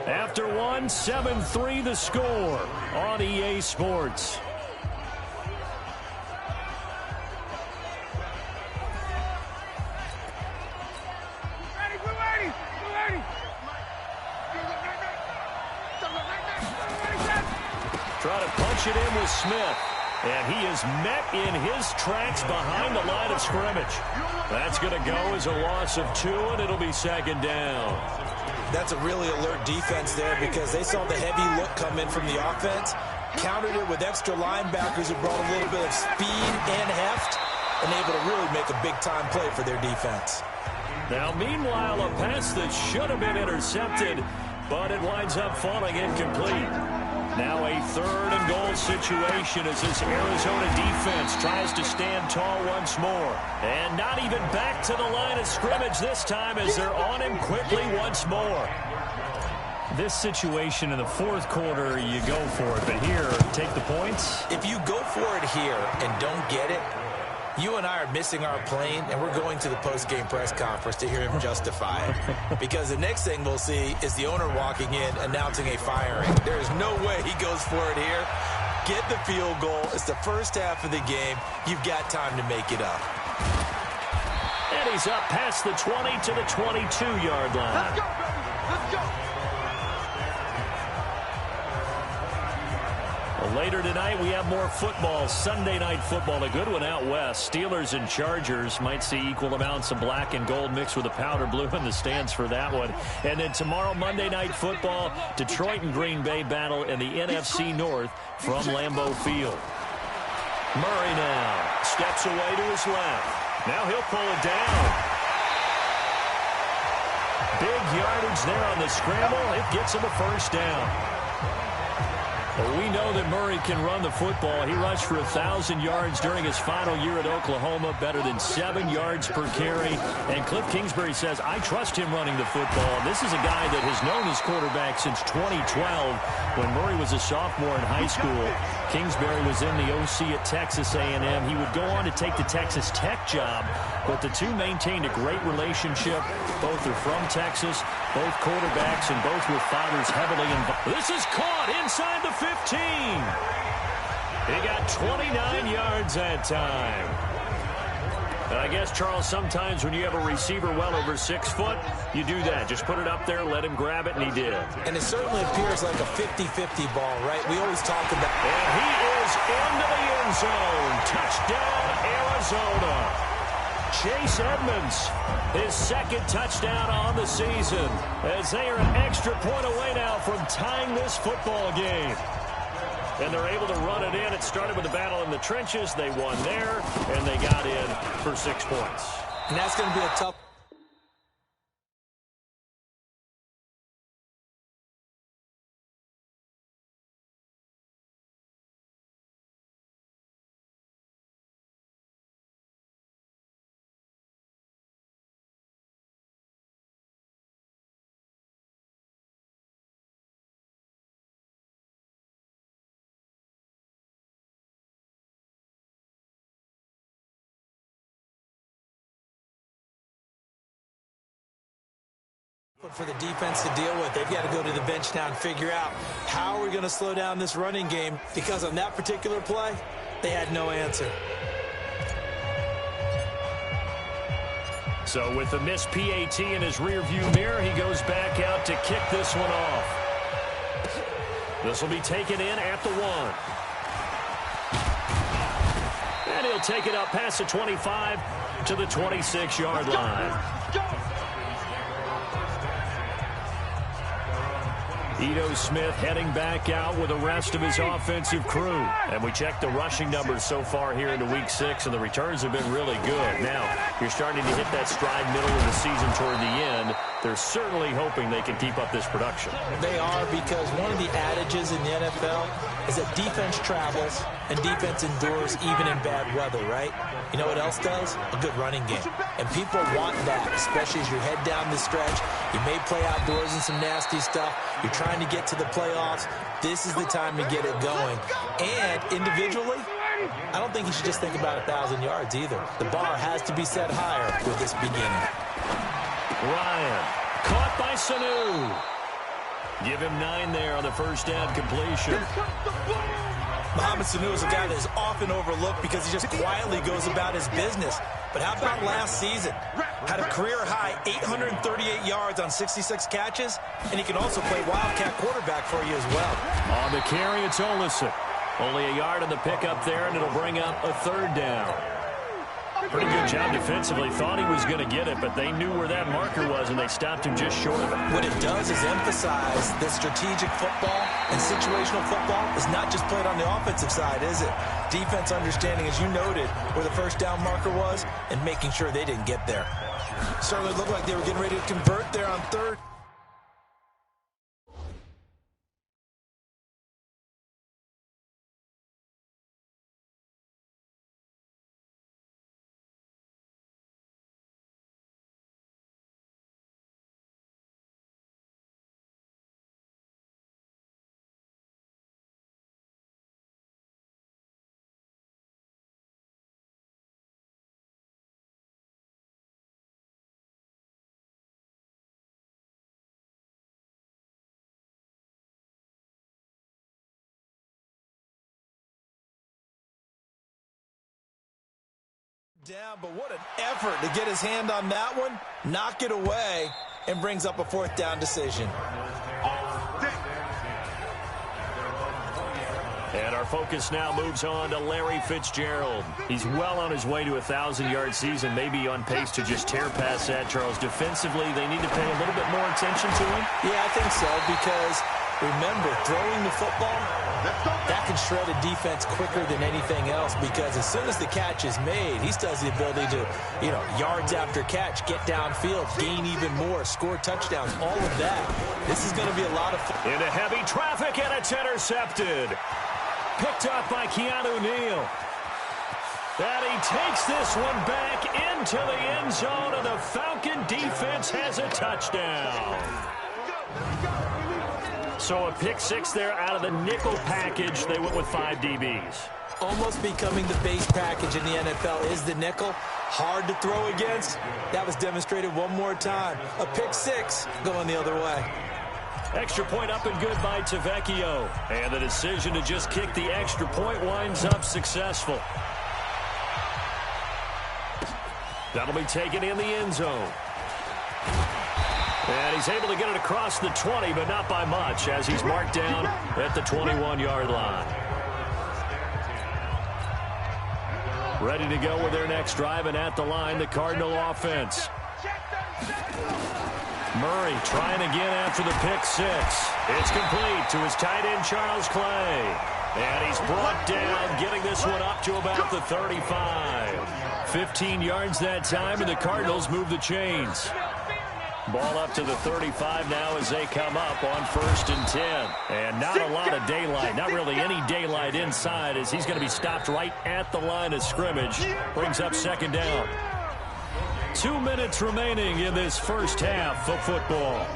After one, 7-3 the score on EA Sports. Try to punch it in with Smith. And he is met in his tracks behind the line of scrimmage. That's going to go as a loss of 2, and it'll be second down. That's a really alert defense there because they saw the heavy look come in from the offense, countered it with extra linebackers who brought a little bit of speed and heft, and able to really make a big-time play for their defense. Now, meanwhile, a pass that should have been intercepted, but it winds up falling incomplete. Now a 3rd and goal situation as this Arizona defense tries to stand tall once more. And not even back to the line of scrimmage this time as they're on him quickly once more. This situation in the 4th quarter, you go for it. But here, take the points. If you go for it here and don't get it, you and I are missing our plane, and we're going to the post-game press conference to hear him justify it. Because the next thing we'll see is the owner walking in, announcing a firing. There is no way he goes for it here. Get the field goal. It's the first half of the game. You've got time to make it up. And he's up past the 20 to the 22-yard line. Let's go, baby. Let's go. Later tonight, we have more football. Sunday night football, a good one out west. Steelers and Chargers might see equal amounts of black and gold mixed with a powder blue in the stands for that one. And then tomorrow, Monday night football, Detroit and Green Bay battle in the NFC North from Lambeau Field. Murray now steps away to his left. Now he'll pull it down. Big yardage there on the scramble. It gets him a first down. Well, we know that Murray can run the football. He rushed for 1,000 yards during his final year at Oklahoma, better than 7 yards per carry. And Cliff Kingsbury says, I trust him running the football. This is a guy that has known his quarterback since 2012 when Murray was a sophomore in high school. Kingsbury was in the OC at Texas A&M. He would go on to take the Texas Tech job, but the two maintained a great relationship. Both are from Texas, both quarterbacks, and both with fathers heavily involved. This is caught inside the 15. He got 29 yards that time. And I guess, Charles, sometimes when you have a receiver well over 6 foot, you do that. Just put it up there, let him grab it, and he did. And it certainly appears like a 50-50 ball, right? We always talk about... And he is into the end zone. Touchdown, Arizona. Chase Edmonds, his 2nd touchdown on the season, as they are an extra point away now from tying this football game. And they're able to run it in. It started with a battle in the trenches. They won there, and they got in for 6 points. And that's going to be a tough... for the defense to deal with. They've got to go to the bench now and figure out how are we going to slow down this running game, because on that particular play, they had no answer. So with the missed PAT in his rearview mirror, he goes back out to kick this one off. This will be taken in at the 1. And he'll take it up past the 25 to the 26-yard line. Ito Smith heading back out with the rest of his offensive crew. And we check the rushing numbers so far here into Week 6, and the returns have been really good. Now, you're starting to hit that stride middle of the season toward the end. They're certainly hoping they can keep up this production. They are, because one of the adages in the NFL is that defense travels and defense endures even in bad weather, right? You know what else does? A good running game. And people want that, especially as you head down the stretch. You may play outdoors in some nasty stuff. You're trying to get to the playoffs. This is the time to get it going. And individually, I don't think you should just think about 1,000 yards either. The bar has to be set higher with this beginning. Ryan caught by Sanu. Give him 9 there on the first down completion. Mohamed Sanu is a guy that is often overlooked because he just quietly goes about his business. But how about last season? Had a career-high 838 yards on 66 catches, and he can also play Wildcat quarterback for you as well. On the carry, it's Olison. Only a yard on the pickup there, and it'll bring up a 3rd down. Pretty good job defensively. Thought he was going to get it, but they knew where that marker was, and they stopped him just short of it. What it does is emphasize that strategic football and situational football is not just played on the offensive side, is it? Defense understanding, as you noted, where the first down marker was and making sure they didn't get there. Certainly looked like they were getting ready to convert there on 3rd. Down, but what an effort to get his hand on that one, knock it away, and brings up a 4th down decision. And our focus now moves on to Larry Fitzgerald. He's well on his way to a 1,000-yard season, maybe on pace to just tear past that, Charles. Defensively, they need to pay a little bit more attention to him? Yeah, I think so, because remember, throwing the football, that can shred a defense quicker than anything else, because as soon as the catch is made, he still has the ability to, yards after catch, get downfield, gain even more, score touchdowns, all of that. This is going to be a lot of fun. Into heavy traffic, and it's intercepted. Picked up by Keanu Neal. And he takes this one back into the end zone, and the Falcon defense has a touchdown. So a pick 6 there out of the nickel package. They went with 5 DBs. Almost becoming the base package in the NFL is the nickel. Hard to throw against. That was demonstrated one more time. A pick 6 going the other way. Extra point up and good by Tavecchio. And the decision to just kick the extra point winds up successful. That'll be taken in the end zone. And he's able to get it across the 20, but not by much, as he's marked down at the 21-yard line. Ready to go with their next drive, and at the line, the Cardinal offense. Murray trying again after the pick 6. It's complete to his tight end, Charles Clay. And he's brought down, getting this one up to about the 35. 15 yards that time, and the Cardinals move the chains. Ball up to the 35 now as they come up on 1st and 10. And not a lot of daylight, not really any daylight inside, as he's going to be stopped right at the line of scrimmage. Brings up 2nd down. 2 minutes remaining in this first half of football.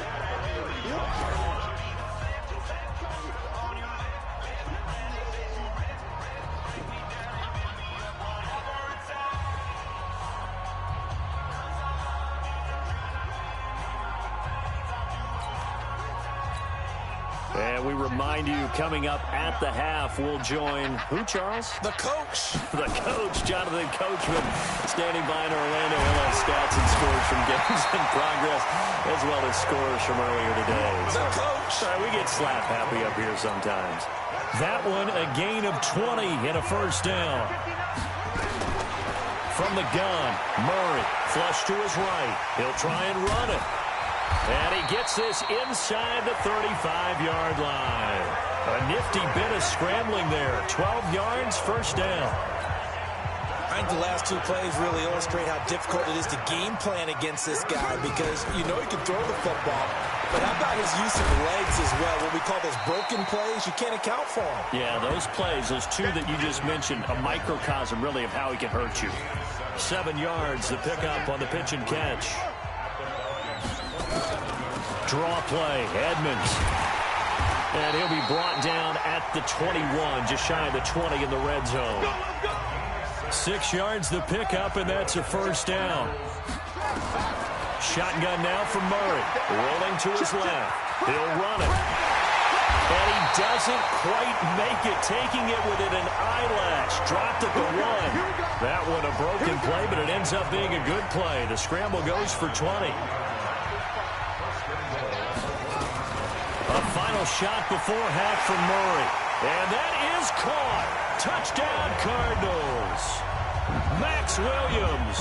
And we remind you, coming up at the half, we'll join who, Charles? The coach. The coach, Jonathan Coachman, standing by in Orlando. He'll have stats and scores from games in progress, as well as scores from earlier today. The coach. Sorry, we get slap happy up here sometimes. That one, a gain of 20 and a 1st down. From the gun, Murray, flush to his right. He'll try and run it. And he gets this inside the 35-yard line. A nifty bit of scrambling there. 12 yards, 1st down. I think the last 2 plays really illustrate how difficult it is to game plan against this guy, because you know he can throw the football, but how about his use of legs as well? What we call those broken plays, you can't account for them. Yeah, those plays, those 2 that you just mentioned, a microcosm really of how he can hurt you. 7 yards, the pickup on the pitch and catch. Draw play, Edmonds. And he'll be brought down at the 21, just shy of the 20 in the red zone. 6 yards the pickup, and that's a 1st down. shotgun now from Murray. Rolling to his left. He'll run it. And he doesn't quite make it, taking it within an eyelash. Dropped at the 1. That one a broken play, but it ends up being a good play. The scramble goes for 20. A final shot before half from Murray. And that is caught. Touchdown, Cardinals. Max Williams,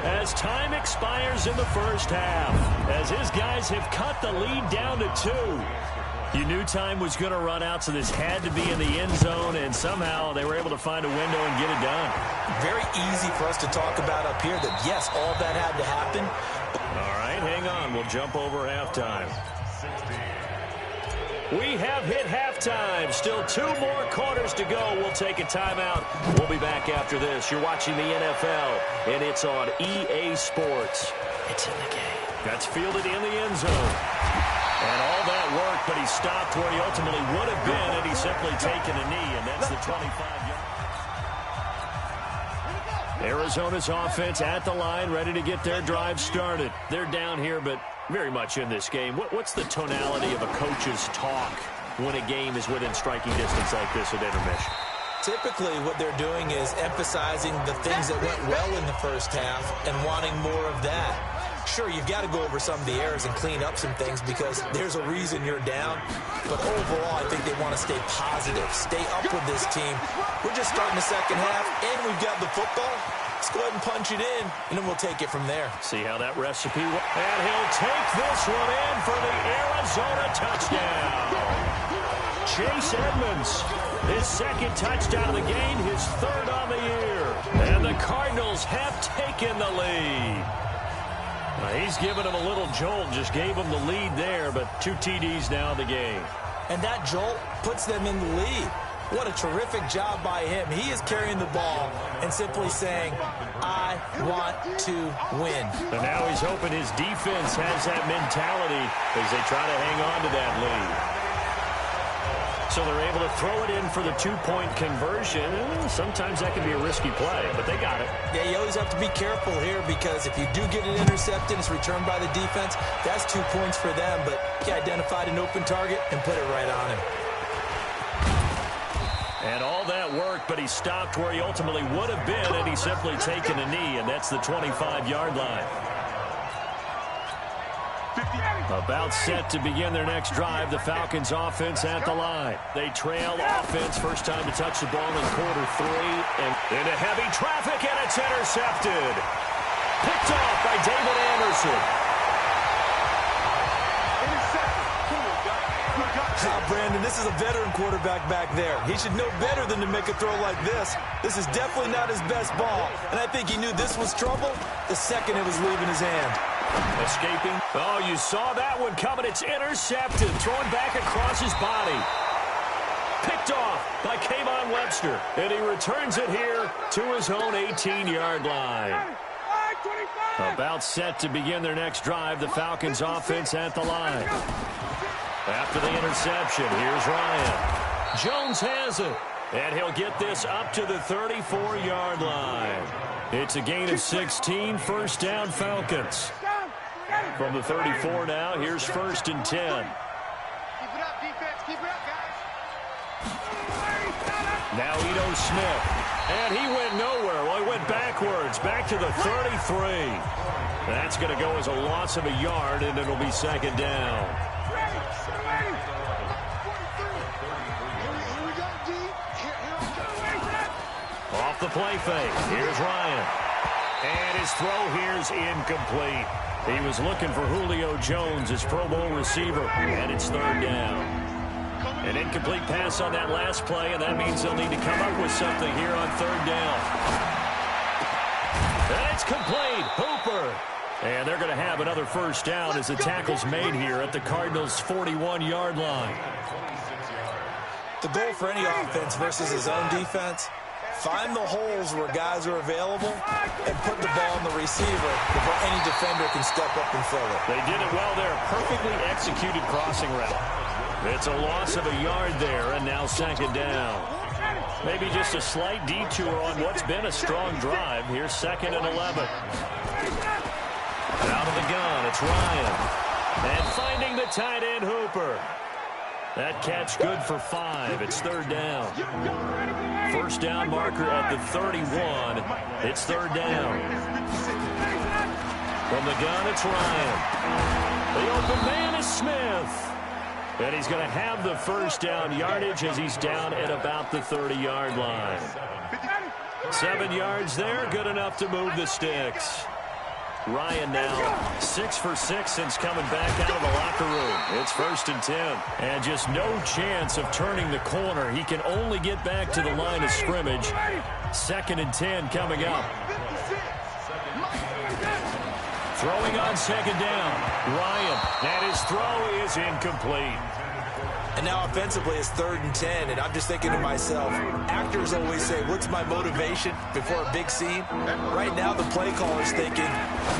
as time expires in the first half, as his guys have cut the lead down to 2. You knew time was going to run out, so this had to be in the end zone, and somehow they were able to find a window and get it done. Very easy for us to talk about up here that, yes, all that had to happen. All right, hang on. We'll jump over halftime. We have hit halftime. Still 2 more quarters to go. We'll take a timeout. We'll be back after this. You're watching the NFL, and it's on EA Sports. It's in the game. That's fielded in the end zone. And all that work, but he stopped where he ultimately would have been, and he's simply taken a knee, and that's the 25-yard. Arizona's offense at the line, ready to get their drive started. They're down here, but very much in this game. What's the tonality of a coach's talk when a game is within striking distance like this at intermission? Typically, what they're doing is emphasizing the things that went well in the first half and wanting more of that. Sure, you've got to go over some of the errors and clean up some things because there's a reason you're down. But overall, I think they want to stay positive, stay up with this team. We're just starting the second half, and we've got the football. Let's go ahead and punch it in, and then we'll take it from there. See how that recipe works. And he'll take this one in for the Arizona touchdown. Chase Edmonds, his second touchdown of the game, his 3rd on the year. And the Cardinals have taken the lead. He's given him a little jolt, just gave him the lead there, but 2 TDs now in the game. And that jolt puts them in the lead. What a terrific job by him. He is carrying the ball and simply saying, I want to win. And now he's hoping his defense has that mentality as they try to hang on to that lead. So they're able to throw it in for the 2-point conversion. Sometimes that can be a risky play, but they got it. Yeah, you always have to be careful here because if you do get it intercepted, it's returned by the defense. That's 2 points for them, but he identified an open target and put it right on him. And all that work, but he stopped where he ultimately would have been, and he's simply taken a knee, and that's the 25-yard line. About set to begin their next drive, the Falcons offense at the line. They trail offense, first time to touch the ball in quarter 3, and into heavy traffic, and it's intercepted. Picked off by David Anderson. Brandon, this is a veteran quarterback back there. He should know better than to make a throw like this. This is definitely not his best ball, and I think he knew this was trouble the second it was leaving his hand. Escaping. Oh, you saw that one coming. It's intercepted. Thrown back across his body. Picked off by Kayvon Webster. And he returns it here to his own 18-yard line. About set to begin their next drive. The Falcons offense at the line. After the interception, here's Ryan. Jones has it. And he'll get this up to the 34-yard line. It's a gain of 16, first down Falcons. From the 34 now, here's 1st and 10. Keep it up, defense. Keep it up, guys. Now Ito Smith. And he went nowhere. Well, he went backwards, back to the 33. That's going to go as a loss of a yard, and it'll be 2nd down. Off the play fake. Here's Ryan. And his throw here's incomplete. He was looking for Julio Jones, his Pro Bowl receiver, and it's 3rd down. An incomplete pass on that last play, and that means they'll need to come up with something here on 3rd down. And it's complete. Hooper. And they're going to have another first down as the tackle's made here at the Cardinals' 41-yard line. The goal for any offense versus his own defense, find the holes where guys are available and put the ball on the receiver before any defender can step up and fill it. They did it well there. Perfectly executed crossing route. It's a loss of a yard there, and now 2nd down. Maybe just a slight detour on what's been a strong drive. Here's 2nd and 11. Out of the gun, it's it's Ryan. And finding the tight end Hooper. That catch good for 5. It's third down. First down marker at the 31. It's third down. From the gun, it's Ryan. The open man is Smith. And he's going to have the first down yardage as he's down at about the 30-yard line. 7 yards there, good enough to move the sticks. Ryan now 6 for 6 since coming back out of the locker room. It's 1st and 10. And just no chance of turning the corner. He can only get back to the line of scrimmage. 2nd and 10 coming up. Throwing on 2nd down. Ryan, and his throw is incomplete. And now offensively it's 3rd and 10, and I'm just thinking to myself, actors always say, what's my motivation before a big scene? Right now the play caller's thinking,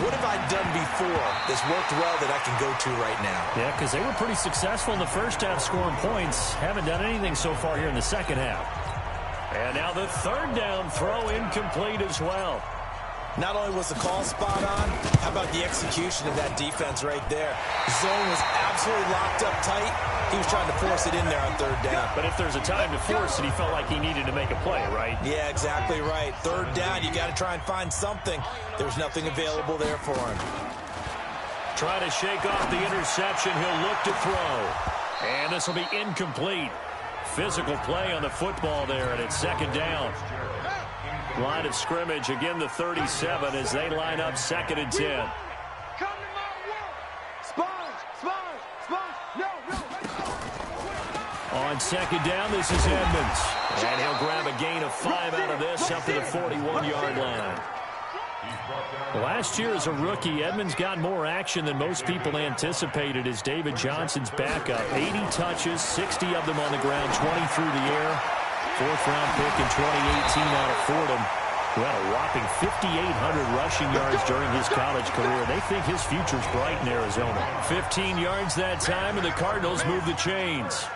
what have I done before that's worked well that I can go to right now? Yeah, because they were pretty successful in the first half scoring points. Haven't done anything so far here in the second half. And now the 3rd down throw incomplete as well. Not only was the call spot on, how about the execution of that defense right there? Zone was absolutely locked up tight. He was trying to force it in there on 3rd down. But if there's a time to force it, he felt like he needed to make a play, right? Yeah, exactly right. 3rd down, you got to try and find something. There's nothing available there for him. Trying to shake off the interception. He'll look to throw. And this will be incomplete. Physical play on the football there, and it's 2nd down. Line of scrimmage, again the 37 as they line up 2nd and 10. On 2nd down, this is Edmonds. And he'll grab a gain of 5 out of this up to the 41-yard line. Last year as a rookie, Edmonds got more action than most people anticipated as David Johnson's backup. 80 touches, 60 of them on the ground, 20 through the air. 4th-round pick in 2018 out of Fordham, who had a whopping 5,800 rushing yards during his college career. They think his future's bright in Arizona. 15 yards that time, and the Cardinals move the chains.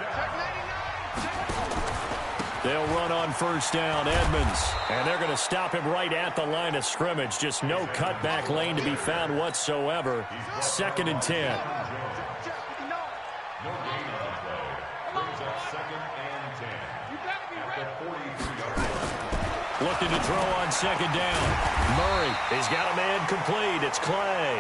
They'll run on 1st down, Edmonds. And they're going to stop him right at the line of scrimmage. Just no cutback lane to be found whatsoever. 2nd and 10. Looking to throw on 2nd down. Murray, he's got a man complete. It's Clay.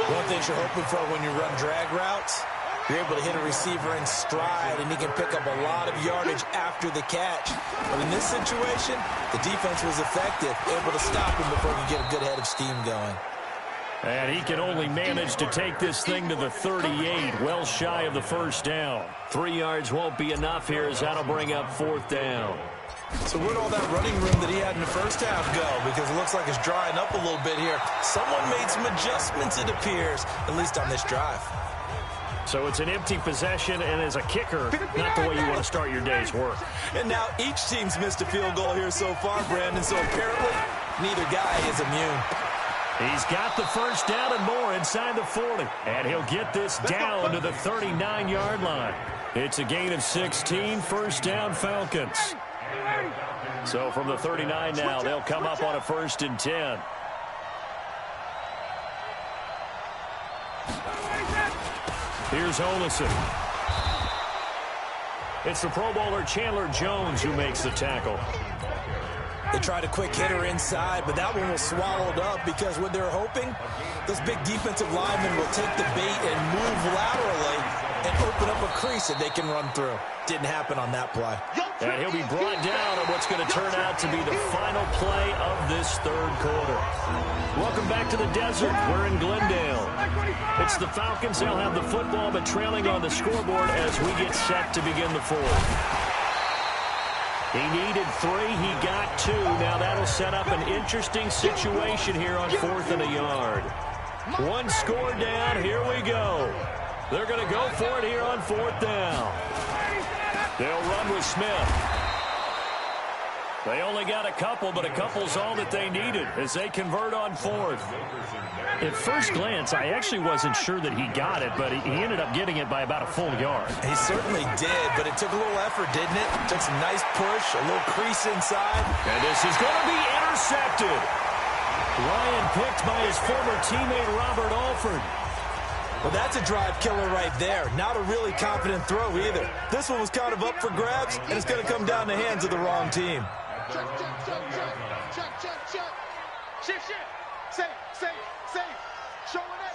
One thing you're hoping for when you run drag routes, you're able to hit a receiver in stride, and he can pick up a lot of yardage after the catch. But in this situation, the defense was effective, able to stop him before he could get a good head of steam going. And he can only manage to take this thing to the 38, well shy of the 1st down. 3 yards won't be enough here as that'll bring up 4th down. So where'd all that running room that he had in the first half go? Because it looks like it's drying up a little bit here. Someone made some adjustments, it appears, at least on this drive. So it's an empty possession, and as a kicker, not the way you want to start your day's work. And now each team's missed a field goal here so far, Brandon, so apparently neither guy is immune. He's got the 1st down and more inside the 40. And he'll get this down to the 39-yard line. It's a gain of 16, 1st down Falcons. So from the 39 now, they'll come up on a 1st and 10. Here's Olesen. It's the Pro Bowler Chandler Jones who makes the tackle. They tried a quick hitter inside, but that one was swallowed up because what they're hoping, those big defensive linemen will take the bait and move laterally and open up a crease that they can run through. Didn't happen on that play. And he'll be brought down on what's going to turn out to be the final play of this 3rd quarter. Welcome back to the desert. We're in Glendale. It's the Falcons. They'll have the football, but trailing on the scoreboard as we get set to begin the 4th. He needed 3. He got 2. Now that'll set up an interesting situation here on 4th and a yard. 1 score down. Here we go. They're going to go for it here on 4th down. They'll run with Smith. They only got a couple, but a couple's all that they needed as they convert on 4th. At first glance, I actually wasn't sure that he got it, but he ended up getting it by about a full yard. He certainly did, but it took a little effort, didn't it? Took some nice push, a little crease inside. And this is going to be intercepted. Ryan picked by his former teammate Robert Alford. Well, that's a drive killer right there. Not a really confident throw either. This one was kind of up for grabs, and it's going to come down the hands of the wrong team. Check. Shift. Safe. Showing it.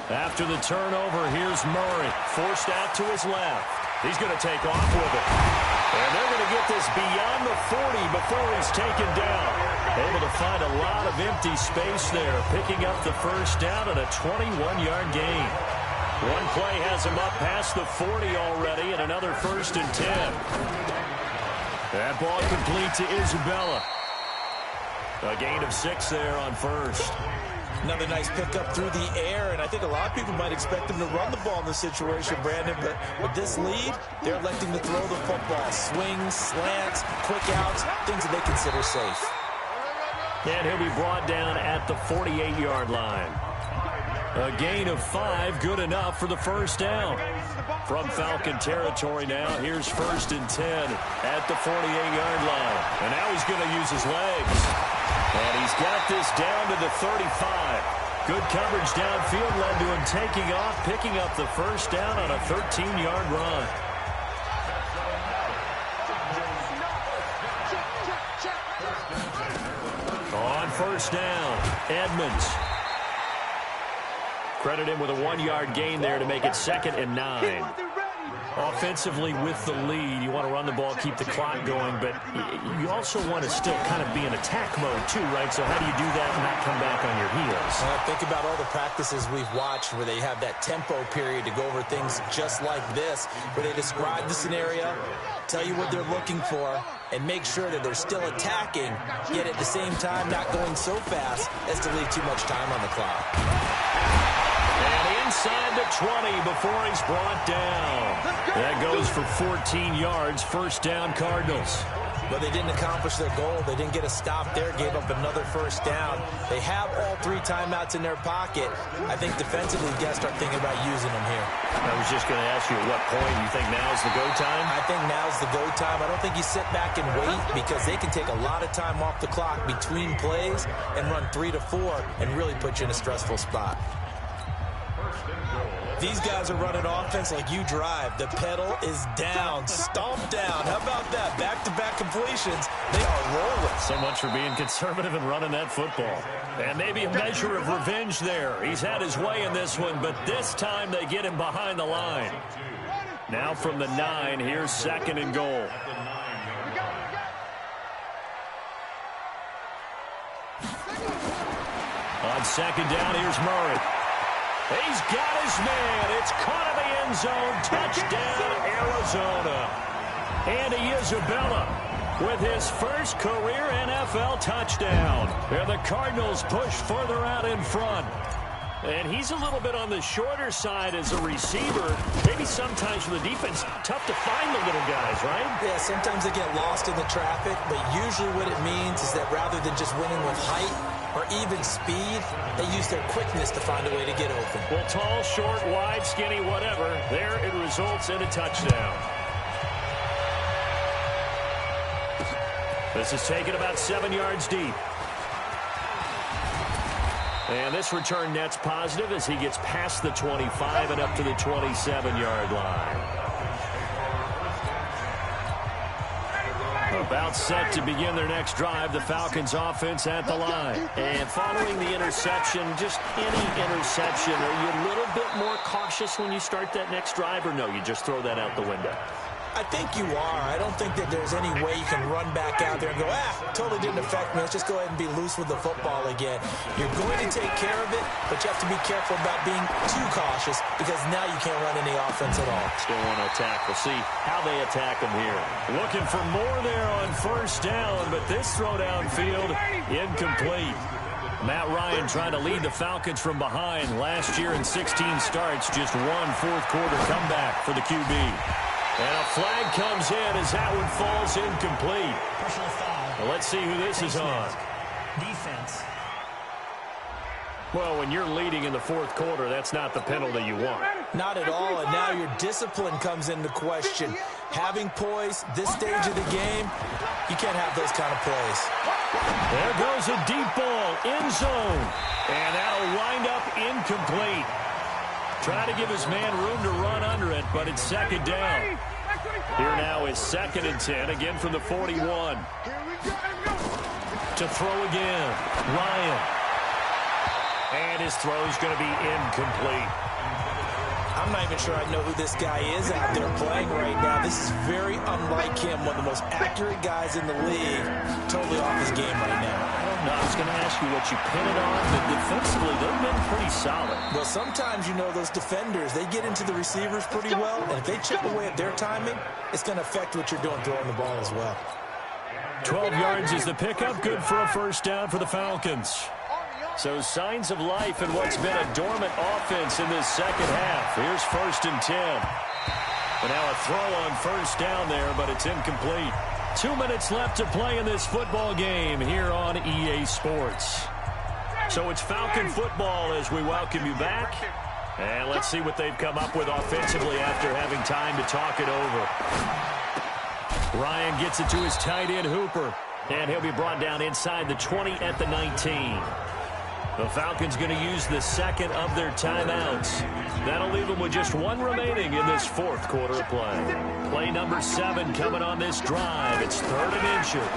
After the turnover, here's Murray. Forced out to his left. He's going to take off with it. And they're going to get this beyond the 40 before he's taken down. Able to find a lot of empty space there, picking up the first down and a 21-yard gain. One play has him up past the 40 already, and another 1st and 10. That ball complete to Isabella. A gain of 6 there on first. Another nice pickup through the air, and I think a lot of people might expect them to run the ball in this situation, Brandon, but with this lead, they're electing to throw the football. Swings, slants, quick outs, things that they consider safe. And he'll be brought down at the 48-yard line. A gain of 5, good enough for the first down. From Falcon territory now, here's 1st and 10 at the 48-yard line. And now he's going to use his legs. And he's got this down to the 35. Good coverage downfield led to him taking off, picking up the first down on a 13-yard run. On first down, Edmonds. Credit him with a 1-yard gain there to make it 2nd and 9. Offensively with the lead, you want to run the ball, keep the clock going, but you also want to still kind of be in attack mode too, right? So how do you do that and not come back on your heels? Think about all the practices we've watched where they have that tempo period to go over things just like this, where they describe the scenario, tell you what they're looking for, and make sure that they're still attacking, yet at the same time not going so fast as to leave too much time on the clock. And inside the 20 before he's brought down. That goes for 14 yards, first down Cardinals. But they didn't accomplish their goal. They didn't get a stop there, gave up another first down. They have all 3 timeouts in their pocket. I think defensively, you got to start thinking about using them here. I was just going to ask you at what point you think now's the go time? I think now's the go time. I don't think you sit back and wait because they can take a lot of time off the clock between plays and run 3 to 4 and really put you in a stressful spot. These guys are running offense like you drive. The pedal is down, stomped down. How about that? Back-to-back completions. They are rolling. So much for being conservative and running that football. And maybe a measure of revenge there. He's had his way in this one, but this time they get him behind the line. Now from the 9, here's 2nd and goal. On 2nd down, here's Murray. He's got his man. It's caught in the end zone. Touchdown, Arizona. Andy Isabella with his first career NFL touchdown. And the Cardinals push further out in front. And he's a little bit on the shorter side as a receiver. Maybe sometimes for the defense, tough to find the little guys, right? Yeah, sometimes they get lost in the traffic, but usually what it means is that rather than just winning with height or even speed, they use their quickness to find a way to get open. Well, tall, short, wide, skinny, whatever, there it results in a touchdown. This is taken about 7 yards deep. And this return net's positive as he gets past the 25 and up to the 27-yard line. About set to begin their next drive, the Falcons offense at the line. And following the interception, just any interception, are you a little bit more cautious when you start that next drive, or no, you just throw that out the window? I think you are. I don't think that there's any way you can run back out there and go, totally didn't affect me. Let's just go ahead and be loose with the football again. You're going to take care of it, but you have to be careful about being too cautious because now you can't run any offense at all. Still want to attack. We'll see how they attack them here. Looking for more there on first down, but this throw downfield incomplete. Matt Ryan trying to lead the Falcons from behind. Last year in 16 starts, just one fourth-quarter comeback for the QB. And a flag comes in as that one falls incomplete. Well, let's see who this is on. Defense. Well, when you're leading in the fourth quarter, that's not the penalty you want. Not at all, and now your discipline comes into question. Having poise this stage of the game, you can't have those kind of plays. There goes a deep ball, end zone. And that'll wind up incomplete. Try to give his man room to run under it, but it's second down. Here now is 2nd and 10, again from the 41. To throw again, Ryan. And his throw's going to be incomplete. I'm not even sure I know who this guy is out there playing right now. This is very unlike him, one of the most accurate guys in the league. Totally off his game right now. I don't know. I was going to ask you what you pin it on, but defensively, they've been pretty solid. Well, sometimes, you know, those defenders, they get into the receivers pretty well, and if they chip away at their timing, it's going to affect what you're doing throwing the ball as well. 12 yards is the pickup, good for a first down for the Falcons. So signs of life in what's been a dormant offense in this second half. Here's 1st and 10. And now a throw on first down there, but it's incomplete. 2 minutes left to play in this football game here on EA Sports. So it's Falcon football as we welcome you back. And let's see what they've come up with offensively after having time to talk it over. Ryan gets it to his tight end, Hooper. And he'll be brought down inside the 20 at the 19. The Falcons going to use the second of their timeouts. That'll leave them with just one remaining in this 4th quarter of play. Play number 7 coming on this drive. It's 3rd and inches.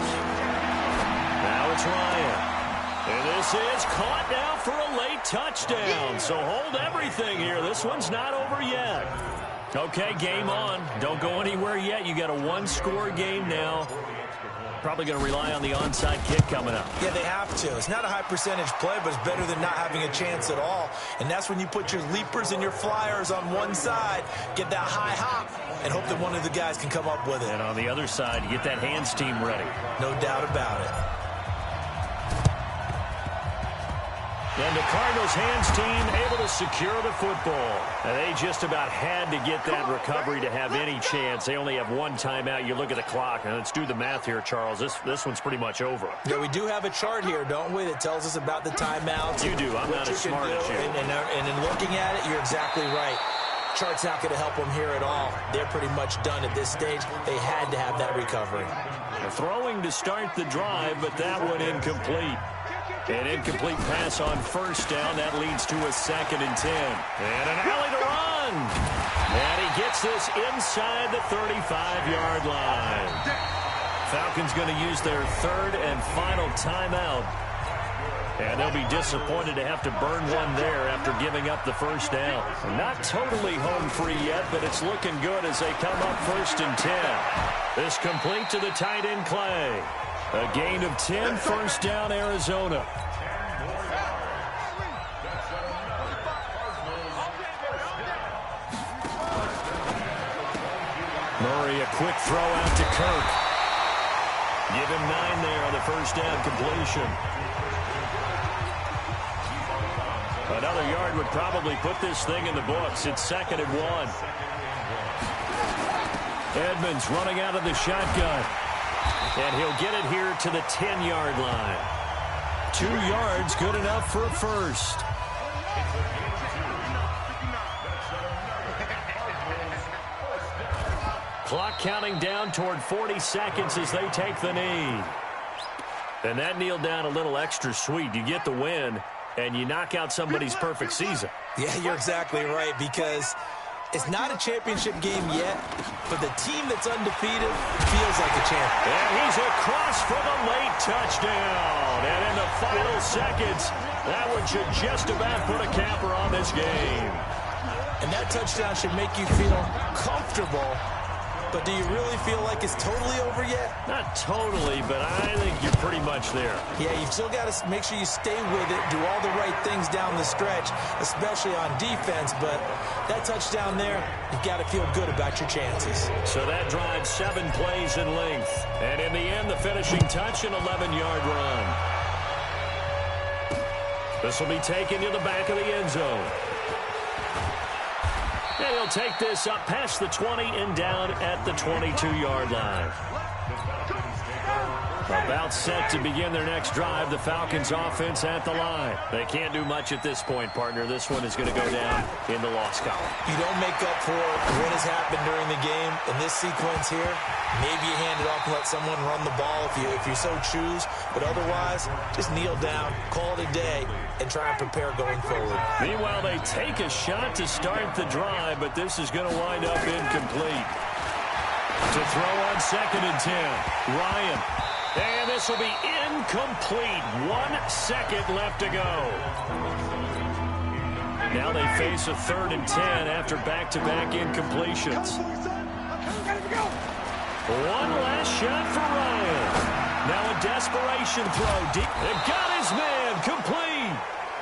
Now it's Ryan. And this is caught now for a late touchdown. So hold everything here. This one's not over yet. Okay, game on. Don't go anywhere yet. You got a 1-score game now. Probably going to rely on the onside kick coming up. Yeah, they have to. It's not a high percentage play, but it's better than not having a chance at all. And that's when you put your leapers and your flyers on one side, get that high hop, and hope that one of the guys can come up with it. And on the other side, you get that hands team ready. No doubt about it. And the Cardinals hands team able to secure the football. And they just about had to get that recovery to have any chance. They only have one timeout. You look at the clock, and let's do the math here, Charles. This one's pretty much over. Yeah, we do have a chart here, don't we, that tells us about the timeouts. You do. I'm not as smart as you. And in looking at it, you're exactly right. Chart's not going to help them here at all. They're pretty much done at this stage. They had to have that recovery. They're throwing to start the drive, but that one incomplete. An incomplete pass on first down. That leads to a 2nd and 10. And an alley to run. And he gets this inside the 35-yard line. Falcons going to use their 3rd and final timeout. And they'll be disappointed to have to burn one there after giving up the first down. Not totally home free yet, but it's looking good as they come up 1st and 10. This complete to the tight end, Clay. A gain of 10, first down, Arizona. Murray, a quick throw out to Kirk. Give him 9 there on the first down completion. Another yard would probably put this thing in the books. It's 2nd and 1. Edmonds running out of the shotgun. And he'll get it here to the 10-yard line. 2 yards, good enough for a first. Clock counting down toward 40 seconds as they take the knee. And that kneeled down a little extra sweet. You get the win, and you knock out somebody's perfect season. Yeah, you're exactly right, because it's not a championship game yet, but the team that's undefeated feels like a champion. And he's across for the late touchdown. And in the final seconds, that one should just about put a capper on this game. And that touchdown should make you feel comfortable. But do you really feel like it's totally over yet? Not totally, but I think you're pretty much there. Yeah, you've still got to make sure you stay with it, do all the right things down the stretch, especially on defense. But that touchdown there, you've got to feel good about your chances. So that drives 7 plays in length. And in the end, the finishing touch, an 11-yard run. This will be taken to the back of the end zone. And he'll take this up past the 20 and down at the 22-yard line. About set to begin their next drive. The Falcons offense at the line. They can't do much at this point, partner. This one is going to go down in the loss column. You don't make up for what has happened during the game. In this sequence here, maybe you hand it off and let someone run the ball if you so choose. But otherwise, just kneel down, call it a day, and try and prepare going forward. Meanwhile, they take a shot to start the drive, but this is going to wind up incomplete. To throw on 2nd and 10, Ryan. And this will be incomplete. 1 second left to go. Now they face a 3rd and 10 after back-to-back incompletions. One last shot for Ryan. Now a desperation throw deep. They've got his man complete.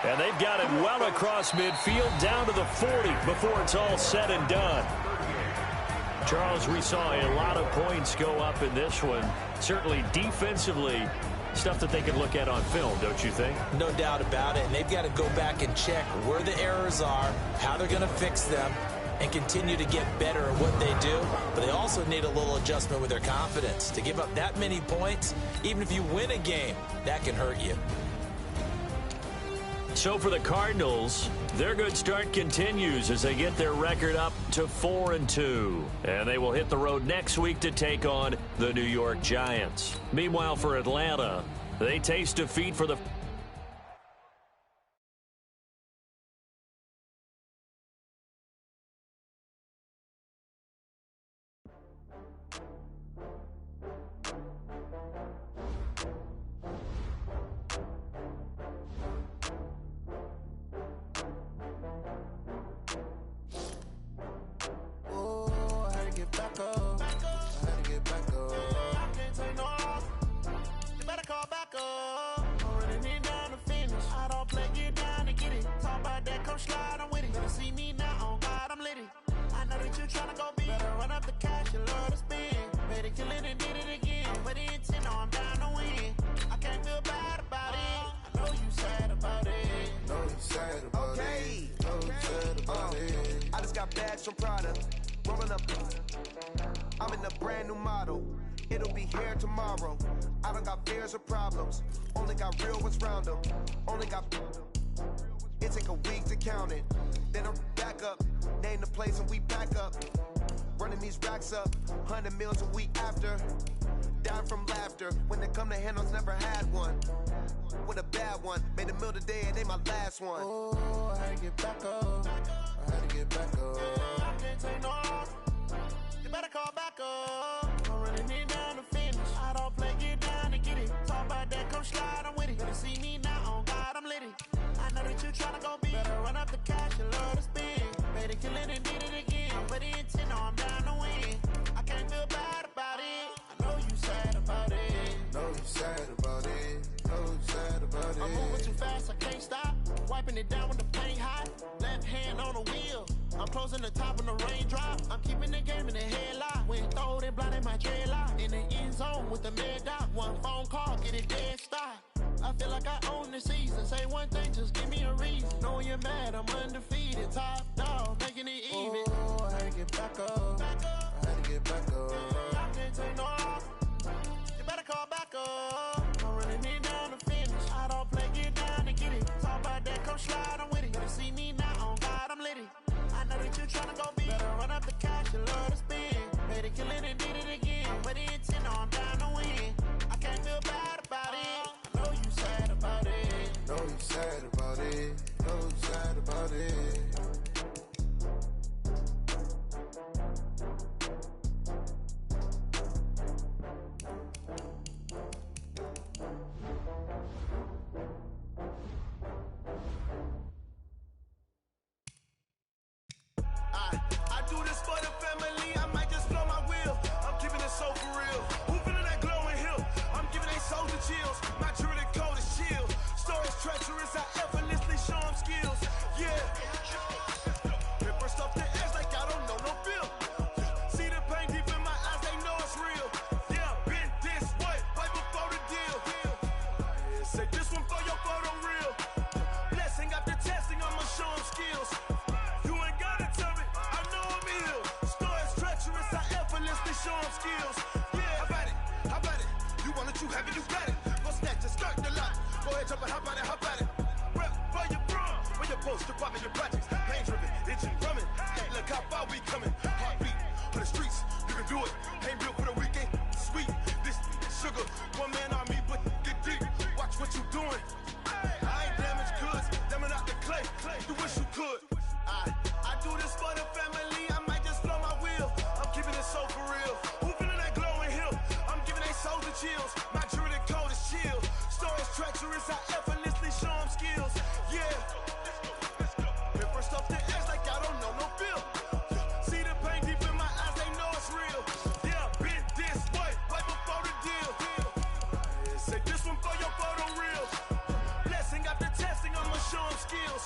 And they've got it well across midfield down to the 40 before it's all said and done. Charles, we saw a lot of points go up in this one. Certainly defensively, stuff that they can look at on film, don't you think? No doubt about it. And they've got to go back and check where the errors are, how they're going to fix them, and continue to get better at what they do. But they also need a little adjustment with their confidence. To give up that many points, even if you win a game, that can hurt you. So for the Cardinals, their good start continues as they get their record up to 4-2. And they will hit the road next week to take on the New York Giants. Meanwhile, for Atlanta, they taste defeat for the I'm in a brand new model. It'll be here tomorrow. I don't got fears or problems. Only got real ones round them. Only got... It take a week to count it. Then I'm back up. Name the place and we back up. Running these racks up. 100 meals a week after. Down from laughter. When they come to handles, never had one. With a bad one. Made a meal today and they my last one. Oh, I had to get back up. I had to get back up. I can't take no loss. You better call back up. I'm running it down to finish. I don't play, get down to get it. Talk about that, come slide, I'm with it. Better see me now, on God, I'm litty. I know that you tryna go big. Better run up the cash, you love to spend. Made it, kill it, and did it again. But the intent, no, I'm down to win. I can't feel bad about it. I know you sad about it. Know you sad about it. Know you sad about it. I'm moving too fast, I can't stop. Wiping it down with the paint hot. Left hand on the wheel. I'm closing the top when the raindrop. I'm keeping the game in the headlock. When throwed and blinded my dreadlock. In the end zone with the mad dot. One phone call, get it dead stop. I feel like I own the season. Say one thing, just give me a reason. Knowing you're mad, I'm undefeated. Top dog, making it even. Oh, I had to get back up. I had to get back up. I can't take no loss. You better call back up. I'm running it down to finish. I don't play, get down to get it. Talk about that, come slide, I'm with it. Better see me now, on God, I'm litty. I know that you tryna go big. Better run up the cash, you love to spend. Made it, kill it, and did it again. But the intent, no, I'm down to win. I can't feel bad about it. I know you sad about it. Know you sad about it. Know you sad about it. I do this for the family, I might just blow my wheel. I'm keeping it so for real. Who feeling that glowing hill? I'm giving they soldier chills. My truly cold is chill. Stories treacherous, I effortlessly show them skills. Yeah. Ripper stuff the edge like I don't know no feel. See the pain deep in my eyes, they know it's real. Yeah, been this way, right before the deal. Say this one for your photo real. Blessing after testing, I'ma show them skills. Show them skills. Yeah, how about it? You want it, you have it, you got it. Go snatch it, skirt the lot. Go ahead, jump and hop out it, hop out it. Rep for your bro. When your post, department, your projects. Pain driven, engine drumming. Hey, look how far we coming. Heartbeat on the streets, you can do it. Ain't built for the weekend. Sweet, this sugar. One man army, but get deep. Watch what you doing. I ain't damaged goods, damn out the clay. You wish you could. I do this for the family. I might just blow my wheel. I'm keeping it so for real. Who feeling that glowing hill? I'm giving they souls the chills. My jewelry the cold is chill. Stories treacherous, I effortlessly show them skills. Yeah. Hit first off the edge like I don't know no feel. See the pain deep in my eyes, they know it's real. Yeah, been this way, right before the deal. Say this one for your photo reel. Blessing after testing, I'ma show them skills.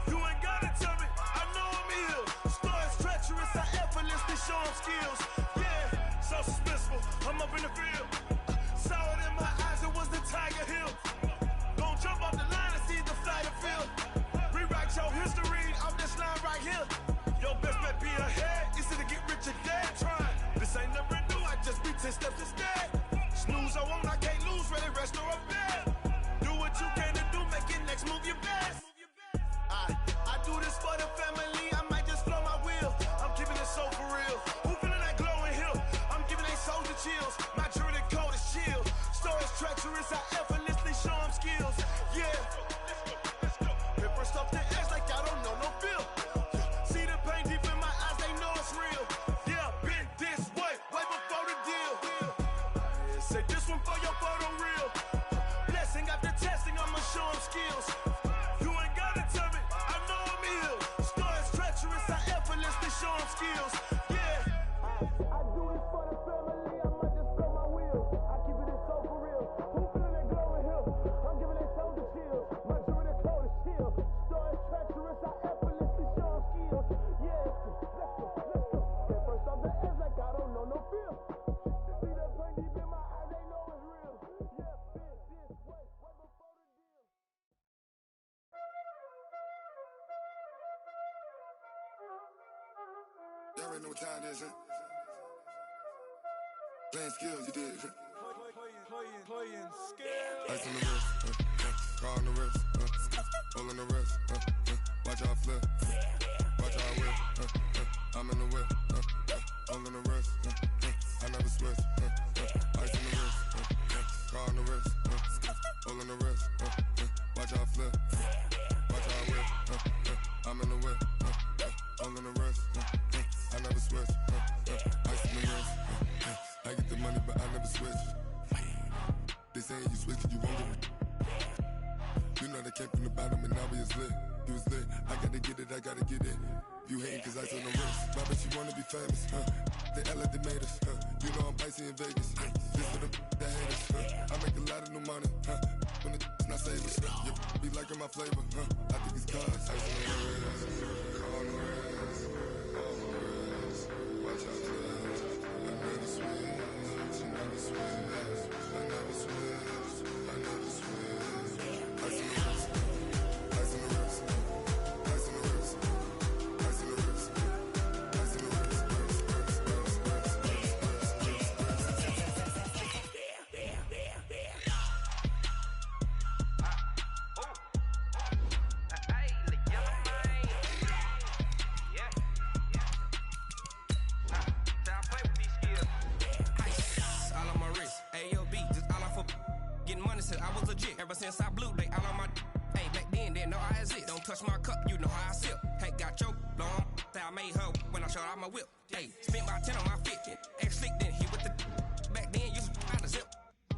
You ain't gotta tell me, I know I'm ill. Stories treacherous, I effortlessly show them skills. Yeah, so suspenseful, I'm up in the field. Saw it in my eyes, it was the Tiger Hill. Don't jump off the line and see the flight of field. Rewrite your history off this line right here. Your best bet be ahead, easy to get rich or dead. Trying, this ain't never new, I just be 10 steps instead. Snooze I won't, I can't lose, ready, rest or a bed. Do what you can to do, make it next move your best. I do this for the family, I might just blow my wheel. I'm keeping it so for real. Who feeling that glowing hill? I'm giving they souls the chills. My jewelry the cold is chill. Stories treacherous, I effortlessly show them skills. Yeah. Hit first off the edge like I don't know no feel. See the pain deep in my eyes, they know it's real. Yeah, been this way, way before the deal. Say this one for your photo reel. Blessing after testing, I'ma show them skills. You ain't gotta tell me, I know I'm ill. Stories treacherous, I effortlessly show them skills. Yeah. I do this for the family, I might just blow my wheel. I keep it so for real. Who feeling that glowing hill? I'm giving they souls the chills. My jewelry the cold is chill. Stories treacherous, I effortlessly show them skills. Yeah, let's go. Hit first off the edge like I don't know no feel. See that pain deep in my eyes, they know it's real. Yeah, been this way, way before the deal. You already know what time it is, huh? Playing skills, you did. Playing skills. Ice on the wrist, car on the wrist, hole in the wrist, watch how I flip, watch how I whip, I'm in the whip, hole in the wrist, I never switch, ice on the wrist, car on the wrist, hole in the wrist, watch how I flip, watch how I whip, I'm in the whip, hole in the wrist, I never switch, ice on the wrist, I get the money but I never switch. They saying you switch cause you won't get it. You know they came from the bottom and now we is lit. You was lit, I gotta get it, I gotta get it. You hating cause ice on the wrist. My bitch, you wanna be famous, They act like they made us, You know I'm icy in Vegas, This for the that hate us, I make a lot of new money, When the not save us, You be liking my flavor, I think it's cause ice on the wrist, on the wrist, on the wrist. Watch out for that, I never switch, I never switch. I never switch, I never switch. Ice on the wrist, ice on the wrist, ice on the wrist, ice on the wrist, ice on the wrist, Ever since I blew, they all on my hey, back then, didn't know I exist. Don't touch my cup, you know how I sip. Hey, got your long, I made her when I showed out my whip. Hey, spent about 10 on my fit. Ex-slick, then he with the back then, used to out the zip.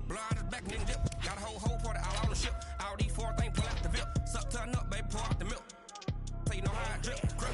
Blow out his back, then dip. Got a whole party all on the ship. All these four things, pull out the VIP. Suck, turn up, baby, pour out the milk. So you know how I drip. Grip.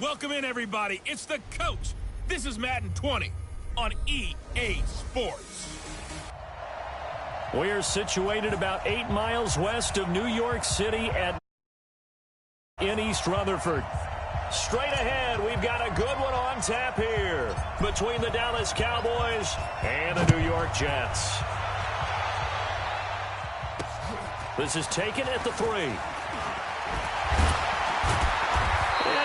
Welcome in, everybody. It's the Coach. This is Madden 20 on EA Sports. We are situated about 8 miles west of New York City in East Rutherford. Straight ahead, we've got a good one on tap here between the Dallas Cowboys and the New York Jets. This is taken at the 3. And